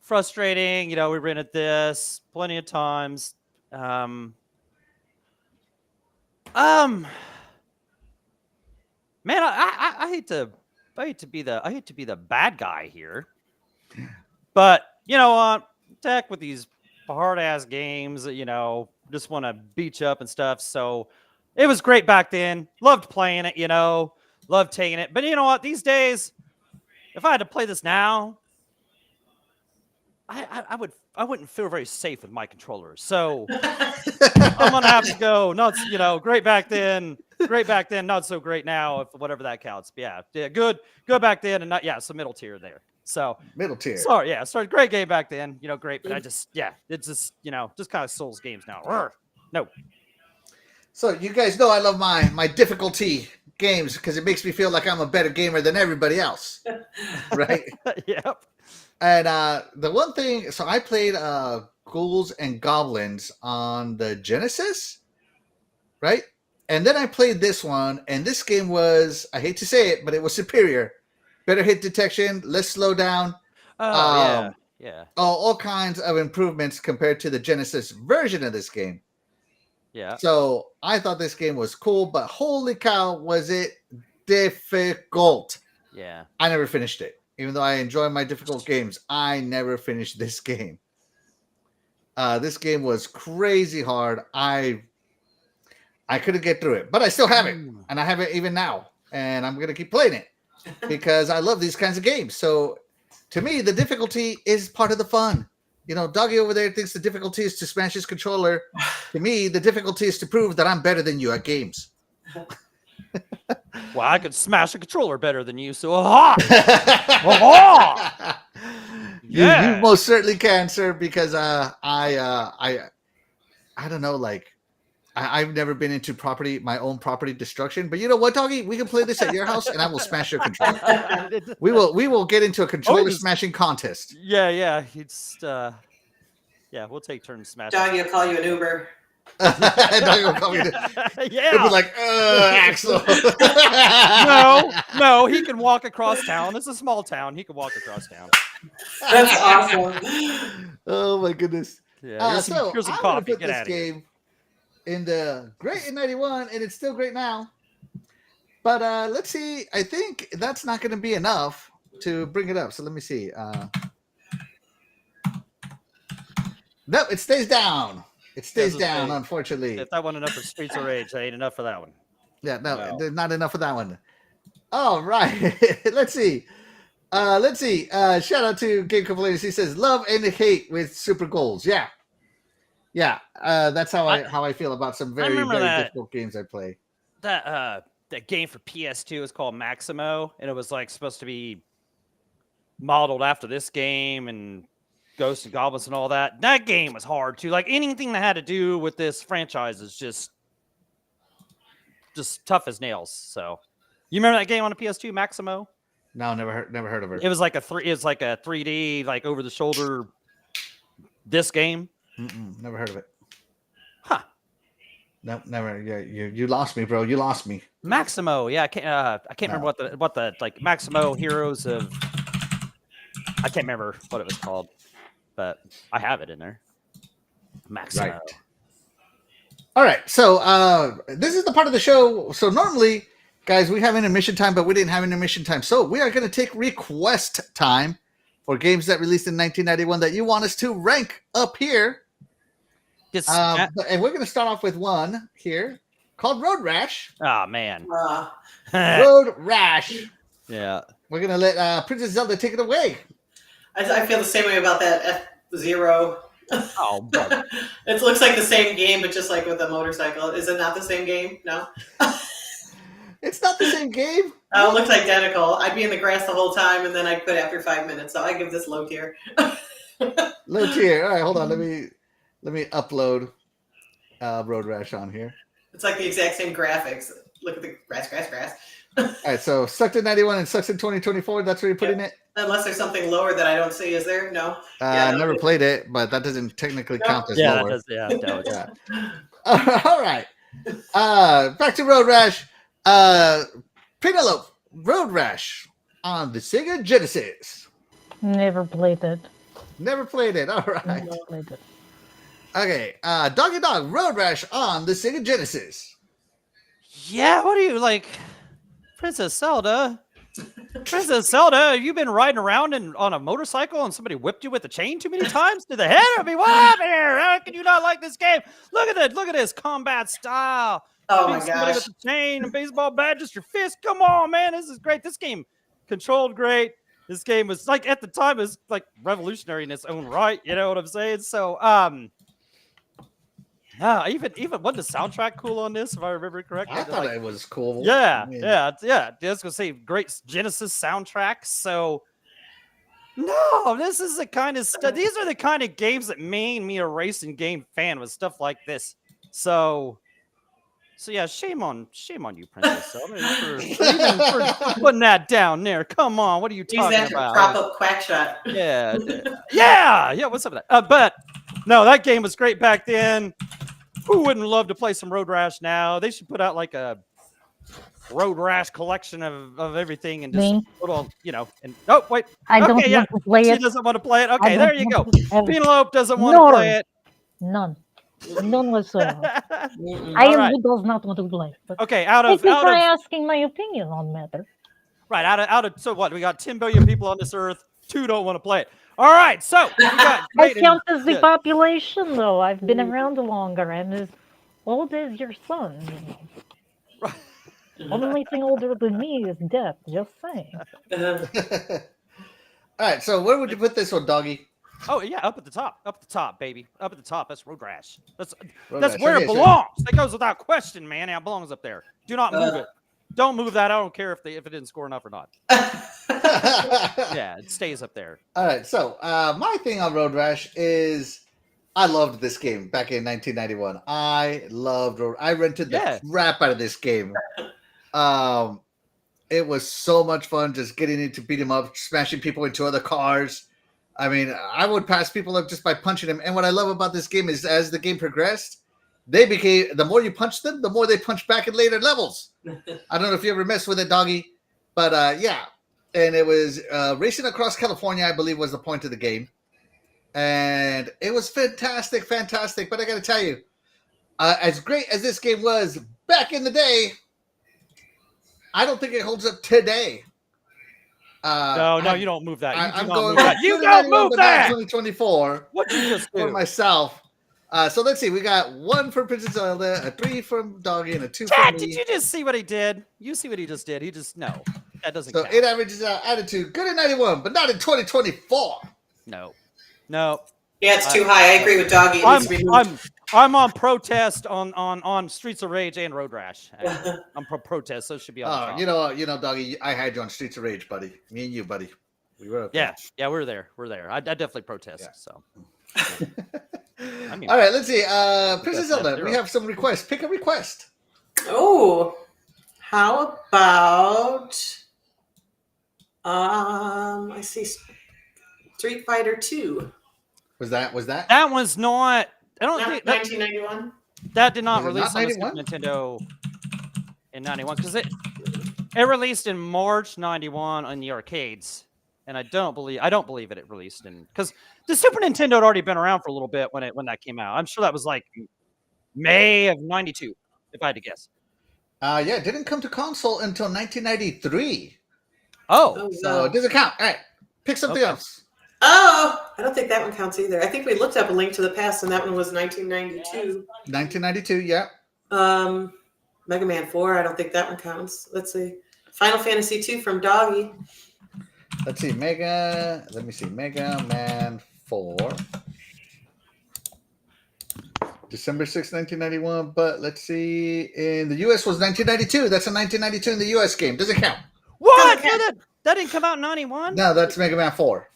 Frustrating. We rented this plenty of times. Man, I hate to be the bad guy here, but Tech with these hard ass games, just want to beat you up and stuff. So it was great back then. Loved playing it, loved taking it. But you know what? These days, if I had to play this now, I wouldn't feel very safe with my controllers. So I'm gonna have to go. Not great back then, not so great now. If whatever that counts. But yeah, good back then, and not some middle tier there. So middle tier. Sorry, great game back then. Great, but it's just just kind of Souls games now. No. So you guys know I love my difficulty games because it makes me feel like I'm a better gamer than everybody else, right? Yep. And the one thing, so I played Ghouls and Goblins on the Genesis, right? And then I played this one, and this game was, I hate to say it, but it was superior. Better hit detection, less slow down. Yeah. All kinds of improvements compared to the Genesis version of this game. Yeah. So I thought this game was cool, but holy cow, was it difficult. Yeah. I never finished it. Even though I enjoy my difficult games, I never finished this game. This game was crazy hard. I couldn't get through it, but I still have it, and I have it even now, and I'm gonna keep playing it because I love these kinds of games. So, to me, the difficulty is part of the fun. Doggy over there thinks the difficulty is to smash his controller. To me, the difficulty is to prove that I'm better than you at games. Well, I could smash a controller better than you, so You most certainly can, sir, because I don't know, like I've never been into my own property destruction. But you know what, Doggy? We can play this at your house, and I will smash your controller. We will get into a controller smashing contest. Yeah. It's we'll take turns smashing. Doggy will call you an Uber. Doggy will call me. Yeah. He'll be like, Axel. No, he can walk across town. It's a small town. He can walk across town. That's awesome. Oh my goodness. Yeah. Here's some I'm coffee. Put Get this out of here. game in the great in 91, and it's still great now. But let's see. I think that's not going to be enough to bring it up. So let me see. No, it stays down. It stays down, unfortunately. If that wasn't enough for Streets of Rage, that ain't enough for that one. Yeah, no, there's not enough for that one. All right. Let's see. Shout out to Game Complainers. He says, love and hate with Super Ghouls. Yeah. Yeah, that's how I feel about some very remember very that. difficult games I play. That game for PS2 is called Maximo, and it was like supposed to be modeled after this game and Ghosts and Goblins and all that. That game was hard too. Like anything that had to do with this franchise is just tough as nails. So, you remember that game on the PS2, Maximo? No, never heard of it. It was like a 3D, like over the shoulder. This game, never heard of it. huh? No, never. Yeah, you lost me, bro. You lost me. Maximo, yeah, I can't remember what the like Maximo Heroes of. I can't remember what it was called, but I have it in there. Maximo. Right. All right, so this is the part of the show. So normally, guys, we have intermission time, but we didn't have intermission time. So we are going to take request time for games that released in 1991 that you want us to rank up here. And we're going to start off with one here called Road Rash. Oh, man. Road Rash. Yeah. We're going to let Princess Zelda take it away. I feel the same way about that F-Zero. Oh, it looks like the same game, but just like with a motorcycle. Is it not the same game? No. It's not the same game. Oh, it looks identical. I'd be in the grass the whole time, and then I'd quit after 5 minutes. So I give this low tier. Low tier. All right, hold on. Let me upload Road Rash on here. It's like the exact same graphics. Look at the grass. All right, so sucked in 91 and sucks in 2024. That's where you're putting it. Unless there's something lower that I don't see, is there? No. I never played it, but that doesn't technically count as yeah, lower. Yeah. All right. Back to Road Rash. Penelope, Road Rash on the Sega Genesis. Never played it. Never played it. All right. Never played it. Okay. Doggy Dog, Road Rash on the Sega Genesis. Yeah, what do you like? Princess Zelda, have you been riding around on a motorcycle and somebody whipped you with a chain too many times to the head? I mean, what happened here? How can you not like this game? Look at this combat style. Oh my Somebody gosh. with a chain, a baseball bat, just your fist. Come on, man, this is great. This game controlled great. This game was like at the time it was like revolutionary in its own right. You know what I'm saying? So, yeah, even wasn't the soundtrack cool on this, if I remember correctly? I thought it was cool. Yeah, I mean, yeah. I was gonna say great Genesis soundtrack. So, no, this is the kind of stuff. These are the kind of games that made me a racing game fan with stuff like this. So yeah, shame on you, Princess Zelda, for putting that down there. Come on, what are you Use talking that to about? prop up Quackshot. Yeah. What's up with that? But no, that game was great back then. Who wouldn't love to play some Road Rash now? They should put out like a Road Rash collection of everything and just put on, and oh wait. I don't want to play it. She doesn't want to play it. Okay, there you go. Penelope doesn't want No. to play it. None whatsoever. Does not want to play. But Okay, thank you for asking my opinion on matter. Right, out of so what? We got 10 billion people on this earth. 2 don't want to play it. All right, so we got I count as the population, though. I've been around longer. I'm as old as your son. Right. Only thing older than me is death. Just saying. All right, so where would you put this one, Doggy? Oh yeah, up at the top, baby, up at the top. That's Road Rash. That's Rash. where it belongs. That goes without question, man. Yeah, it belongs up there. Do not move it. Don't move that. I don't care if it didn't score enough or not. Yeah, it stays up there. All right, so my thing on Road Rash is I loved this game back in 1991. I rented the crap out of this game. It was so much fun just getting into beat 'em up, smashing people into other cars. I mean, I would pass people up just by punching them. And what I love about this game is as the game progressed, the more you punch them, the more they punch back in later levels. I don't know if you ever messed with it, Doggy, but yeah. And it was racing across California, I believe, was the point of the game. And it was fantastic. But I got to tell you, as great as this game was back in the day, I don't think it holds up today. No, you don't move that. You don't move that. 2024. What you just do? For myself. So let's see. We got 1 for Princess Zelda, a 3 from Doggy, and a 2 from me. Did you just see what he did? You see what he just did? That doesn't count. It averages out attitude good in 91, but not in 2024. No. Yeah, it's too high. I agree with Doggy. It needs to be moved. I'm on protest on Streets of Rage and Road Rash. Actually. I'm pro protest, so it should be on the top. You know, Doggy, I had you on Streets of Rage, buddy. Me and you, buddy. We were up there. Yeah, we're there. I definitely protest. Yeah. So. I mean, all right, let's see. Princess Zelda, we have some requests. Pick a request. Oh, how about I see Street Fighter 2. Was that? That one's not. I don't think 1991. That did not Was it release not on the Super Nintendo in '91 because it released in March '91 on the arcades, and I don't believe it released in because the Super Nintendo had already been around for a little bit when that came out. I'm sure that was like May of '92, if I had to guess. Yeah, it didn't come to console until 1993. Oh, so it doesn't count. All right, pick something else. Oh, I don't think that one counts either. I think we looked up A Link to the Past, and that one was 1992. 1992, yeah. Mega Man 4, I don't think that one counts. Let's see. Final Fantasy 2 from Doggy. Let's see. Mega Man 4. December 6, 1991. But let's see. In the U.S. was 1992. That's a 1992 in the U.S. game. Doesn't count. What? That didn't come out in '91? No, that's Mega Man 4.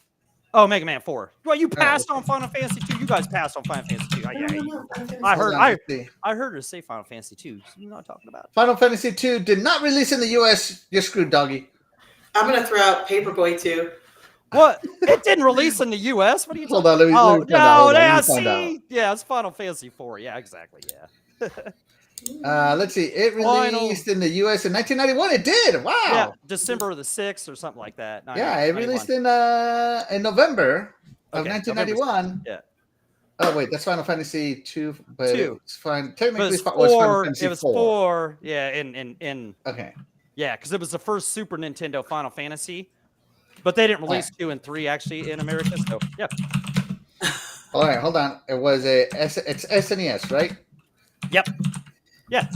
Oh, Mega Man 4. Well, you passed on Final Fantasy 2. You guys passed on Final Fantasy 2. I heard her say Final Fantasy 2. So you know what I'm talking about. Final Fantasy 2 did not release in the U.S. You're screwed, Doggy. I'm going to throw out Paperboy 2. What? It didn't release in the U.S.? What are you talking about? Let me find out. Yeah, it's Final Fantasy 4. Yeah, exactly. Yeah. Let's see. It released in the U.S. in 1991. It did. Wow. Yeah, December the 6th or something like that. Yeah, it released in November of 1991. Yeah. Oh wait, that's Final Fantasy 2, but it's fine. Technically, it was Final Fantasy 4. It was 4. Yeah, in okay. Yeah, because it was the first Super Nintendo Final Fantasy, but they didn't release 2 and 3 actually in America. So yeah. All right, hold on. It was it's SNES, right? Yep. Yeah.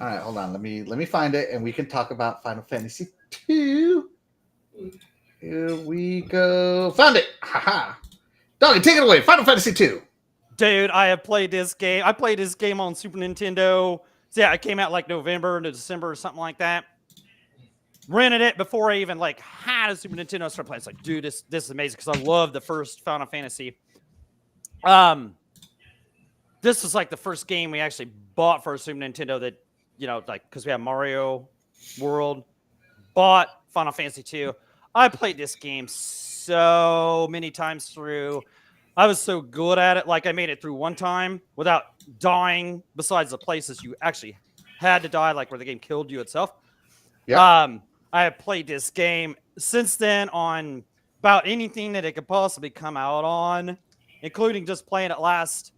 All right, hold on. Let me find it, and we can talk about Final Fantasy 2. Here we go. Found it. Haha. Doggy, take it away. Final Fantasy 2. Dude, I have played this game. I played this game on Super Nintendo. So yeah, it came out like November to December or something like that. Rented it before I even like had a Super Nintendo. I started playing. It's like, dude, this is amazing because I love the first Final Fantasy. This was like the first game we actually bought for a Super Nintendo that, you know, like because we have Mario World, bought Final Fantasy 2. I played this game so many times through. I was so good at it. Like I made it through one time without dying, besides the places you actually had to die, like where the game killed you itself. Yeah. I have played this game since then on about anything that it could possibly come out on, including just playing it last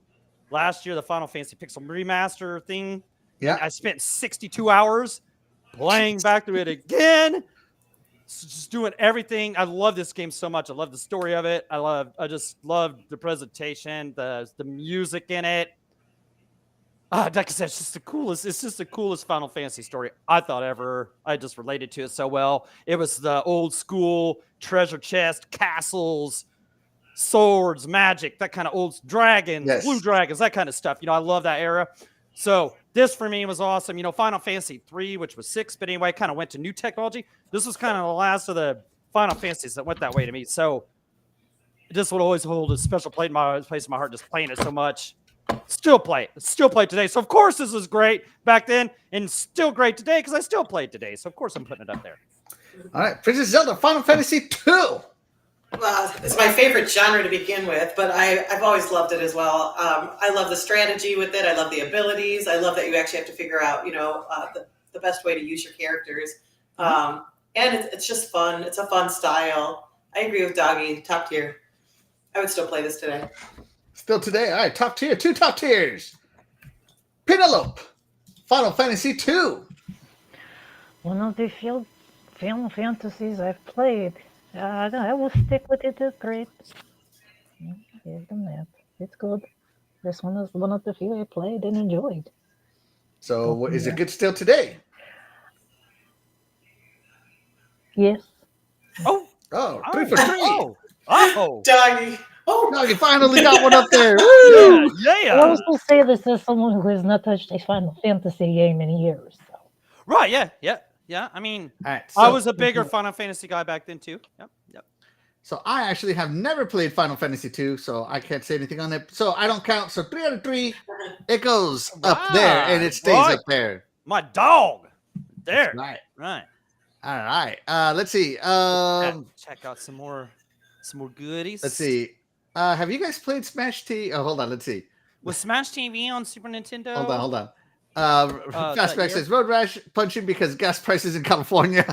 year, the Final Fantasy Pixel Remaster thing. Yeah. I spent 62 hours playing back through it again. Just doing everything. I love this game so much. I love the story of it. I just love the presentation, the music in it. Like I said, it's just the coolest Final Fantasy story I thought ever. I just related to it so well. It was the old school treasure chest, castles, swords, magic, that kind of old dragons, blue dragons, that kind of stuff. You know, I love that era. So this for me was awesome. You know, Final Fantasy 3, which was 6, but anyway, kind of went to new technology. This was kind of the last of the Final Fantasies that went that way to me. So this would always hold a special place in my heart, just playing it so much. Still play it today. So of course this was great back then and still great today because I still play it today. So of course I'm putting it up there. All right, Princess Zelda, Final Fantasy 2. Well, it's my favorite genre to begin with, but I've always loved it as well. I love the strategy with it. I love the abilities. I love that you actually have to figure out, you know, the best way to use your characters. And it's just fun. It's a fun style. I agree with Doggy. Top tier. I would still play this today. Still today. All right, top tier. 2 top tiers. Penelope, Final Fantasy 2. One of the few Final Fantasies I've played. I will stick with it. It's great. Here's the map. It's good. This one is one of the few I played and enjoyed. So is it good still today? Yes. Oh, 3 for 3. Oh. Doggy. Oh, No, you finally got one up there. Yeah, Woo! I yeah. also say this as someone who has not touched a Final Fantasy game in years. So. Right, yeah. I mean, All right, I so was a bigger Final Fantasy guy back then too. Yep. so I actually have never played Final Fantasy II, so I can't say anything on it. So I don't count. So 3 out of 3, it goes up there and it stays Right. up there. My dog. That's There. right. Right. All right. Let's see. Check out some more goodies. Let's see. Have you guys played Smash T? Oh, hold on. Let's see. Was Smash TV on Super Nintendo? Hold on. Fastback year? says Road Rash punching because gas prices in California.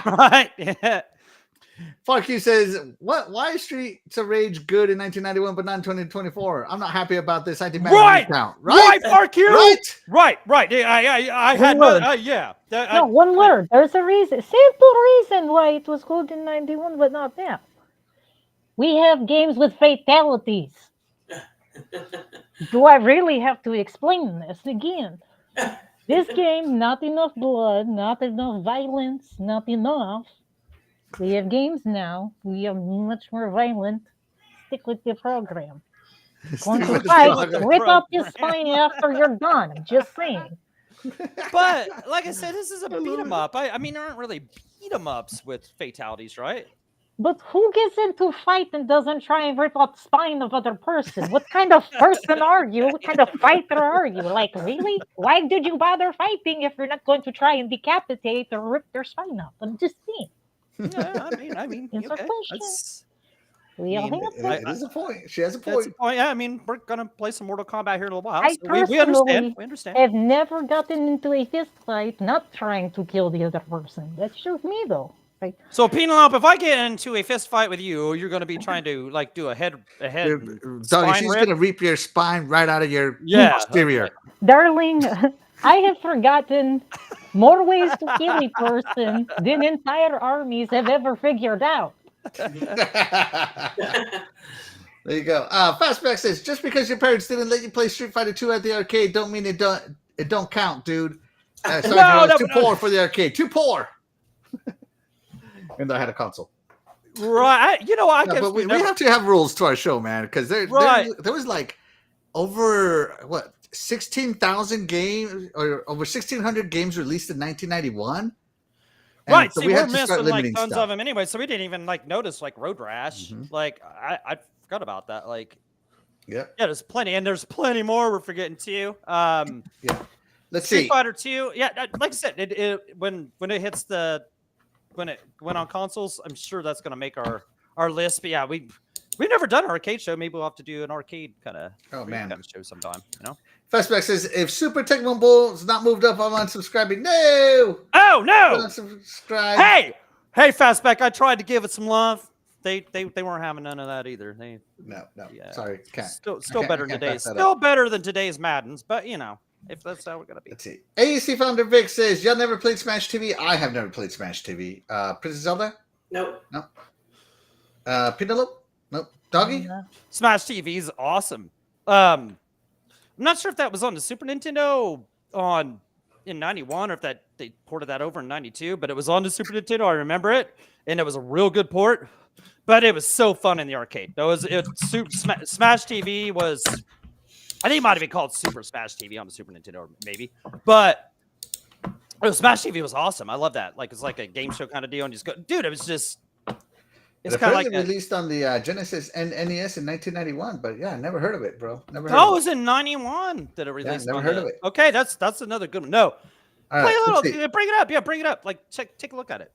Right. Yeah. Fuck you says what? Why is Streets of Rage good in 1991 but not in 2024? I'm not happy about this. I demand Right. a recount. Right. Fuck you. Right. Right. I had One no. word. Yeah. No, one word. There's a reason. Simple reason why it was good in 91, but not now. We have games with fatalities. Do I really have to explain this again? This game, not enough blood, not enough violence, not enough. We have games now. We are much more violent. Stick with the program. Going to fight, rip up your spine after you're done. I'm just saying. But like I said, this is a beat 'em up. I mean, there aren't really beat 'em ups with fatalities, right? But who gets into fight and doesn't try and rip out the spine of other person? What kind of person are you? What kind of fighter are you? Like, really? Why did you bother fighting if you're not going to try and decapitate or rip their spine out? I'm just saying. Yeah, I mean, It's a okay. question. That's, We all It is a point. She has a that's point. the point. Yeah, I mean, we're gonna play some Mortal Kombat here in a little while. I So we understand. personally We understand. have never gotten into a fist fight not trying to kill the other person. That's just me, though. Like, So Penelope, if I get into a fist fight with you, you're gonna be trying to like do a head Doggy, spine she's rip? gonna reap your spine right out of your Yeah, posterior. darling, I have forgotten more ways to kill a person than entire armies have ever figured out. There you go. Fastback says just because your parents didn't let you play Street Fighter 2 at the arcade don't mean it don't count, dude. Sorry, No, it's too poor for the arcade. Too poor. And I had a console. Right. You know, I Yeah, guess but we have to have rules to our show, man, because there was like over 16,000 games or over 1,600 games released in 1991. Right. So See, we we're had to start missing like limiting tons stuff. of them anyway, so we didn't even like notice like Road Rash. Mhm. Like I forgot about that. Like, Yep. yeah, there's plenty, and there's plenty more we're forgetting too. Let's Street see. Fighter 2. Yeah, like I said, when it hits when it went on consoles, I'm sure that's gonna make our list. But yeah, we've never done an arcade show. Maybe we'll have to do an arcade kind of show sometime. You know. Fastback says if Super Tecmo Bull's not moved up, I'm unsubscribing. No. Oh no! Unsubscribe. Hey, Fastback. I tried to give it some love. They weren't having none of that either. No. Yeah. Sorry, can't. Still can't- better I than can't back today's. that Still up. better than today's Maddens. But you know, if that's how we're gonna be. Let's see. AEC founder Vic says y'all never played Smash TV. I have never played Smash TV. Princess Zelda. Nope. Penelope. Nope. Doggy. Smash TV is awesome. I'm not sure if that was on the Super Nintendo in '91 or if they ported that over in '92, but it was on the Super Nintendo. I remember it, and it was a real good port. But it was so fun in the arcade. Smash TV was, I think it might have been called Super Smash TV on the Super Nintendo, maybe. But Smash TV was awesome. I love that. Like it's like a game show kind of deal, and just go, dude. It was just. It's kind of like released on the Genesis and NES in 1991, but yeah, I never heard of it, bro. Never heard. Oh, of it was in '91 that it released. never heard of it. Okay, that's another good one. No, All play right, a let's little. see. Bring it up. Yeah, bring it up. Like take a look at it.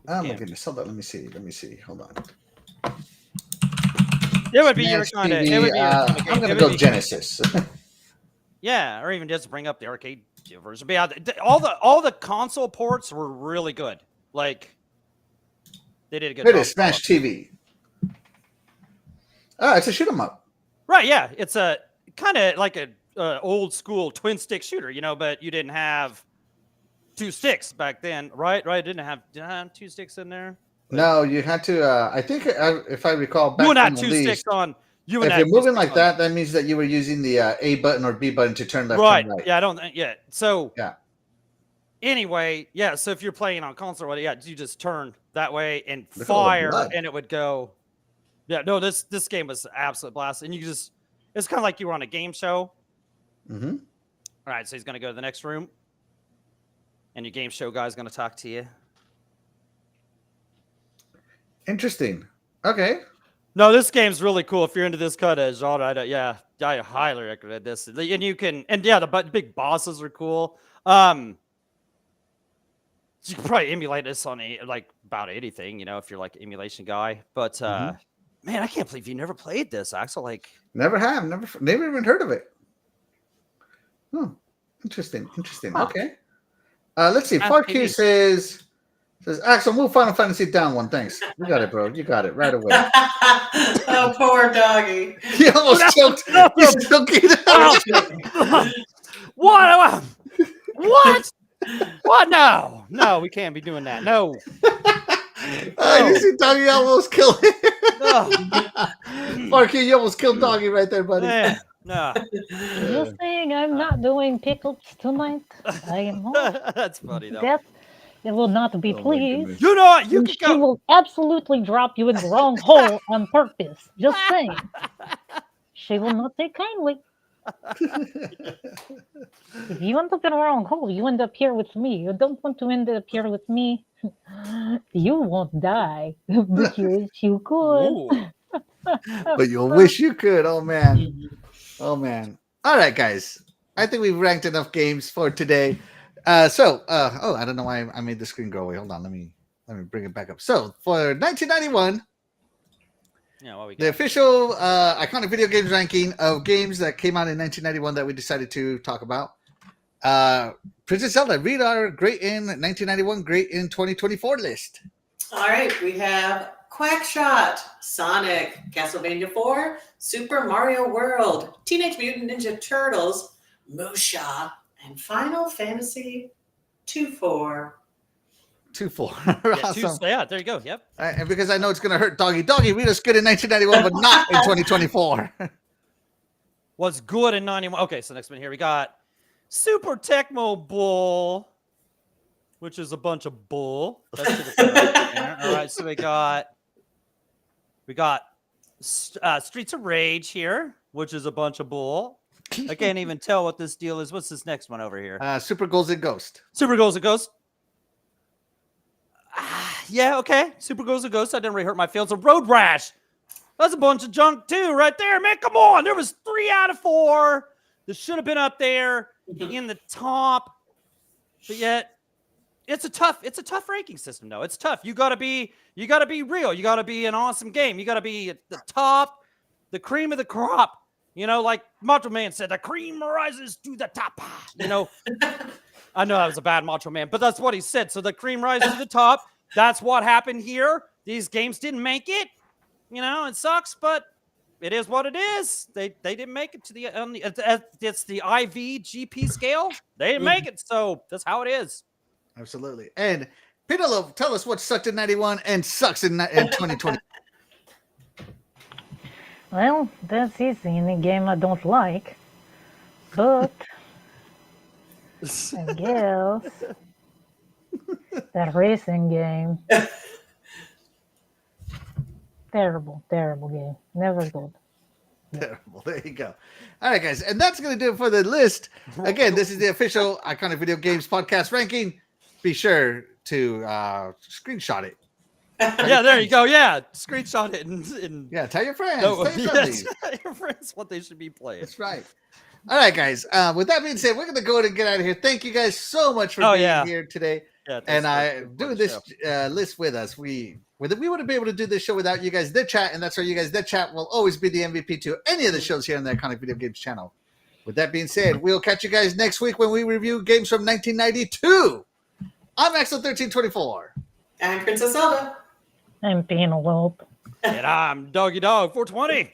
Oh my Yeah. goodness! Hold on. Let me see. Hold on. It would be your Smash kind of. TV, It would be your kind of game. I'm It gonna would go be- Genesis. Yeah, or even just bring up the arcade version. But yeah, all the console ports were really good. Like they did a good It job. is Smash TV. Oh, it's a shoot 'em up. Right? Yeah, it's a kind of like a old school twin stick shooter, you know. But you didn't have two sticks back then, right? Right? Did I have two sticks in there? No, you had to. I think if I recall, back You would when have two released, sticks on. You would if have you're two moving sticks like on. that, that means that you were using the A button or B button to turn left Right. and right. Yeah, I don't. Yeah. So. Yeah. Anyway, yeah. So if you're playing on console, yeah, you just turn that way and Look at all the fire, blood. and it would go. Yeah, no, this game was absolute blast, and it's kind of like you were on a game show. Mm-hmm. All right, so he's gonna go to the next room, and your game show guy's gonna talk to you. Interesting. Okay. No, this game's really cool if you're into this kind of genre. I highly recommend this. And the big bosses are cool. You can probably emulate this on about anything, if you're like an emulation guy. But man, I can't believe you never played this, Axel. Like, never have, never even heard of it. Interesting. Huh. Okay. Let's see. FarQ says Axel, move Final Fantasy down one. Thanks. You got it, bro. You got it right away. Oh, poor doggy. He almost choked. He's choking. What? What? What? No, we can't be doing that. No. You see Doggy almost killed him. No. FarQ, you almost killed Doggy right there, buddy. Man, no. You saying I'm not doing pickups tonight? I am not. That's funny though. That it will not be Oh, my pleased. goodness. You know what? You And can she go. will absolutely drop you in the wrong hole on purpose. Just saying. She will not take kindly. If you end up in the wrong hole, you end up here with me. You don't want to end up here with me. You won't die. But you could. Ooh. But you'll wish you could. Oh, man. All right, guys. I think we've ranked enough games for today. I don't know why I made the screen go away. Hold on. Let me bring it back up. So for 1991, Yeah, what we got? the official iconic video games ranking of games that came out in 1991 that we decided to talk about. Princess Zelda, read our great in 1991, great in 2024 list. All right, we have Quackshot, Sonic, Castlevania IV, Super Mario World, Teenage Mutant Ninja Turtles, M.U.S.H.A, and Final Fantasy 2-4. 2-4. Awesome. Yeah, there you go. Yep. And because I know it's going to hurt Doggy. Doggy, read us good in 1991, but not in 2024. Was good in 91. Okay, so next one here we got Super Tecmo Bull, which is a bunch of bull. That's all right, so we got Streets of Rage here, which is a bunch of bull. I can't even tell what this deal is. What's this next one over here? Super Ghouls and Ghost. Super Ghouls and Ghost. Yeah, okay. Super Ghouls and Ghost. I didn't really hurt my feelings. A Road Rash. That's a bunch of junk too, right there, man. Come on. There was 3 out of 4. This should have been up there in the top. But yet, it's a tough ranking system, though. It's tough. You gotta be real. You gotta be an awesome game. You gotta be at the top, the cream of the crop. Like Macho Man said, the cream rises to the top. I know that was a bad Macho Man, but that's what he said. So the cream rises to the top. That's what happened here. These games didn't make it. It sucks, but it is what it is. They didn't make it to the it's the IVGP scale. They didn't make it, so that's how it is. Absolutely. And Penelope, tell us what sucked in 91 and sucks in 2020. Well, that's easy in a game I don't like. But I guess that racing game. Terrible game. Never good. Terrible. There you go. All right, guys. And that's going to do it for the list. Again, this is the official Iconic Video Games podcast ranking. Be sure to screenshot it. Yeah, there you go. Yeah, screenshot it and Yeah, tell your friends. no, Tell your yes, friends. tell your friends what they should be playing. That's right. All right, guys. With that being said, we're going to go ahead and get out of here. Thank you guys so much for being here today. Yeah, And doing this list with us. We wouldn't be able to do this show without you guys. The chat, and that's why you guys. The chat will always be the MVP to any of the shows here on the Iconic Video Games channel. With that being said, we'll catch you guys next week when we review games from 1992. I'm Axel1324. I'm Princess Zelda. I'm Penelope. And I'm Doggy Dog 420.